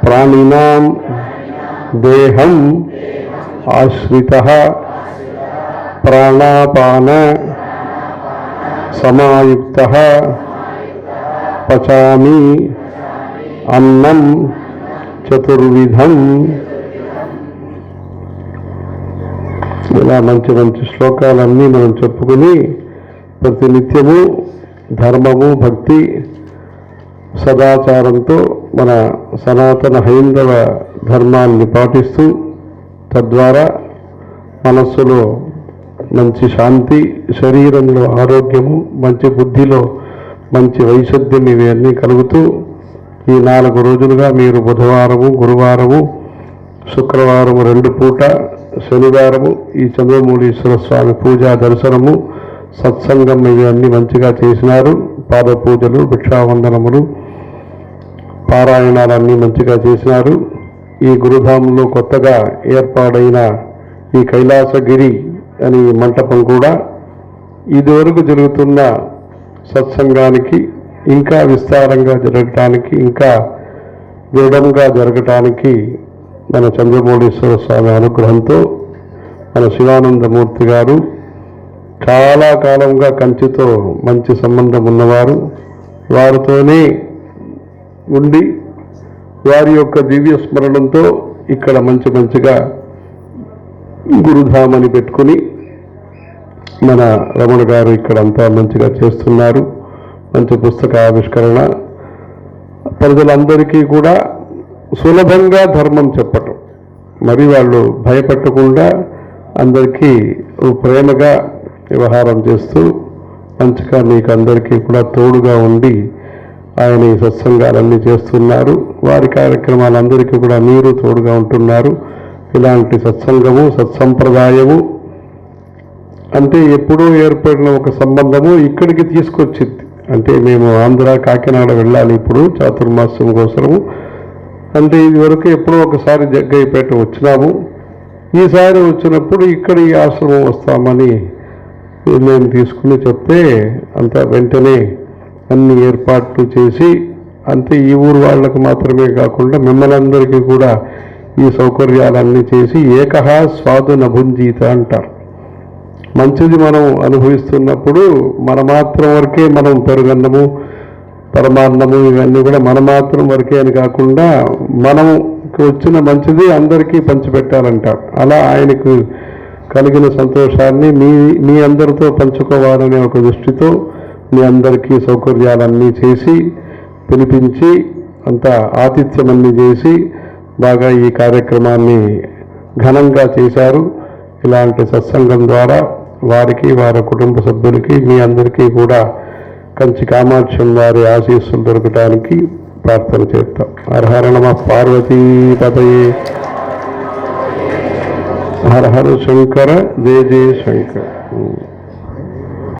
ప్రాణినాం దేహం ఆశ్రితః ప్రాణాపాన సమాయుక్తః పచామి అన్నం చతుర్విధం. ఇలా మంచి మంచి శ్లోకాలన్నీ మనం చెప్పుకుని ప్రతినిత్యము ధర్మము, భక్తి, సదాచారంతో మన సనాతన హైందవ ధర్మాన్ని పాటిస్తూ తద్వారా మనస్సులో మంచి శాంతి, శరీరంలో ఆరోగ్యము, మంచి బుద్ధిలో మంచి వైశద్యం ఇవన్నీ కలుగుతూ ఈ 4 రోజులుగా మీరు బుధవారము, గురువారము, శుక్రవారము 2 పూట, శనివారము ఈ చంద్రమౌళీశ్వర స్వామి పూజా దర్శనము, సత్సంగం ఇవన్నీ మంచిగా చేసినారు. పాద పూజలు, భిక్షావందనములు, పారాయణాలన్నీ మంచిగా చేసినారు. ఈ గురుధామంలో కొత్తగా ఏర్పాడైన ఈ కైలాసగిరి అని మంటపం కూడా ఇదివరకు జరుగుతున్న సత్సంగానికి ఇంకా విస్తారంగా జరగటానికి, ఇంకా దృఢంగా జరగటానికి మన చంద్రమౌళీశ్వర స్వామి అనుగ్రహంతో మన శివానందమూర్తి గారు చాలా కాలంగా కంచితో మంచి సంబంధం ఉన్నవారు, వారితోనే ఉండి వారి యొక్క దివ్య స్మరణంతో ఇక్కడ మంచిగా గురుధామని పెట్టుకుని మన రమణ గారు ఇక్కడంతా మంచిగా చేస్తున్నారు. మంచి పుస్తక ఆవిష్కరణ, ప్రజలందరికీ కూడా సులభంగా ధర్మం చెప్పటం, మరి వాళ్ళు భయపెట్టకుండా అందరికీ ప్రేమగా వ్యవహారం చేస్తూ మంచిగా మీకు అందరికీ కూడా తోడుగా ఉండి ఆయన ఈ సత్సంగాలన్నీ చేస్తున్నారు. వారి కార్యక్రమాలందరికీ కూడా మీరు తోడుగా ఉంటున్నారు. ఇలాంటి సత్సంగము, సత్సంప్రదాయము అంటే ఎప్పుడూ ఏర్పడిన ఒక సంబంధము ఇక్కడికి తీసుకొచ్చింది. అంటే మేము ఆంధ్ర, కాకినాడ వెళ్ళాలి ఇప్పుడు చాతుర్మాస్యం కోసము. అంటే ఇది వరకు ఎప్పుడో ఒకసారి జగ్గయ్యపేట వచ్చినాము. ఈసారి వచ్చినప్పుడు ఇక్కడ ఈ ఆశ్రమం వస్తామని నిర్ణయం తీసుకుని చెప్తే అంతా వెంటనే అన్ని ఏర్పాట్లు చేసి, అంతే ఈ ఊరు వాళ్ళకు మాత్రమే కాకుండా మిమ్మల్ని అందరికీ కూడా ఈ సౌకర్యాలన్నీ చేసి ఏకహ స్వాదు నభుంజీత అంటారు. మంచిది మనం అనుభవిస్తున్నప్పుడు మన మాత్రం వరకే మనం పెరుగన్నము, పరమాన్నము ఇవన్నీ కూడా మన మాత్రం వరకే అని కాకుండా మనకు వచ్చిన మంచిది అందరికీ పంచిపెట్టాలంటారు. అలా ఆయనకు కలిగిన సంతోషాన్ని మీ అందరితో పంచుకోవాలనే ఒక దృష్టితో మీ అందరికీ సౌకర్యాలన్నీ చేసి పిలిపించి అంతా ఆతిథ్యమన్నీ చేసి బాగా ఈ కార్యక్రమాన్ని ఘనంగా చేశారు. ఇలాంటి సత్సంగం ద్వారా వారికి వారి కుటుంబ సభ్యులకి మీ అందరికీ కూడా కంచి కామాక్షం వారి ఆశీస్సులు దొరకటానికి ప్రార్థన చేస్తాం. హర హర నమః పార్వతీపతయే. హర హర శంకర జయ జయ శంకర్.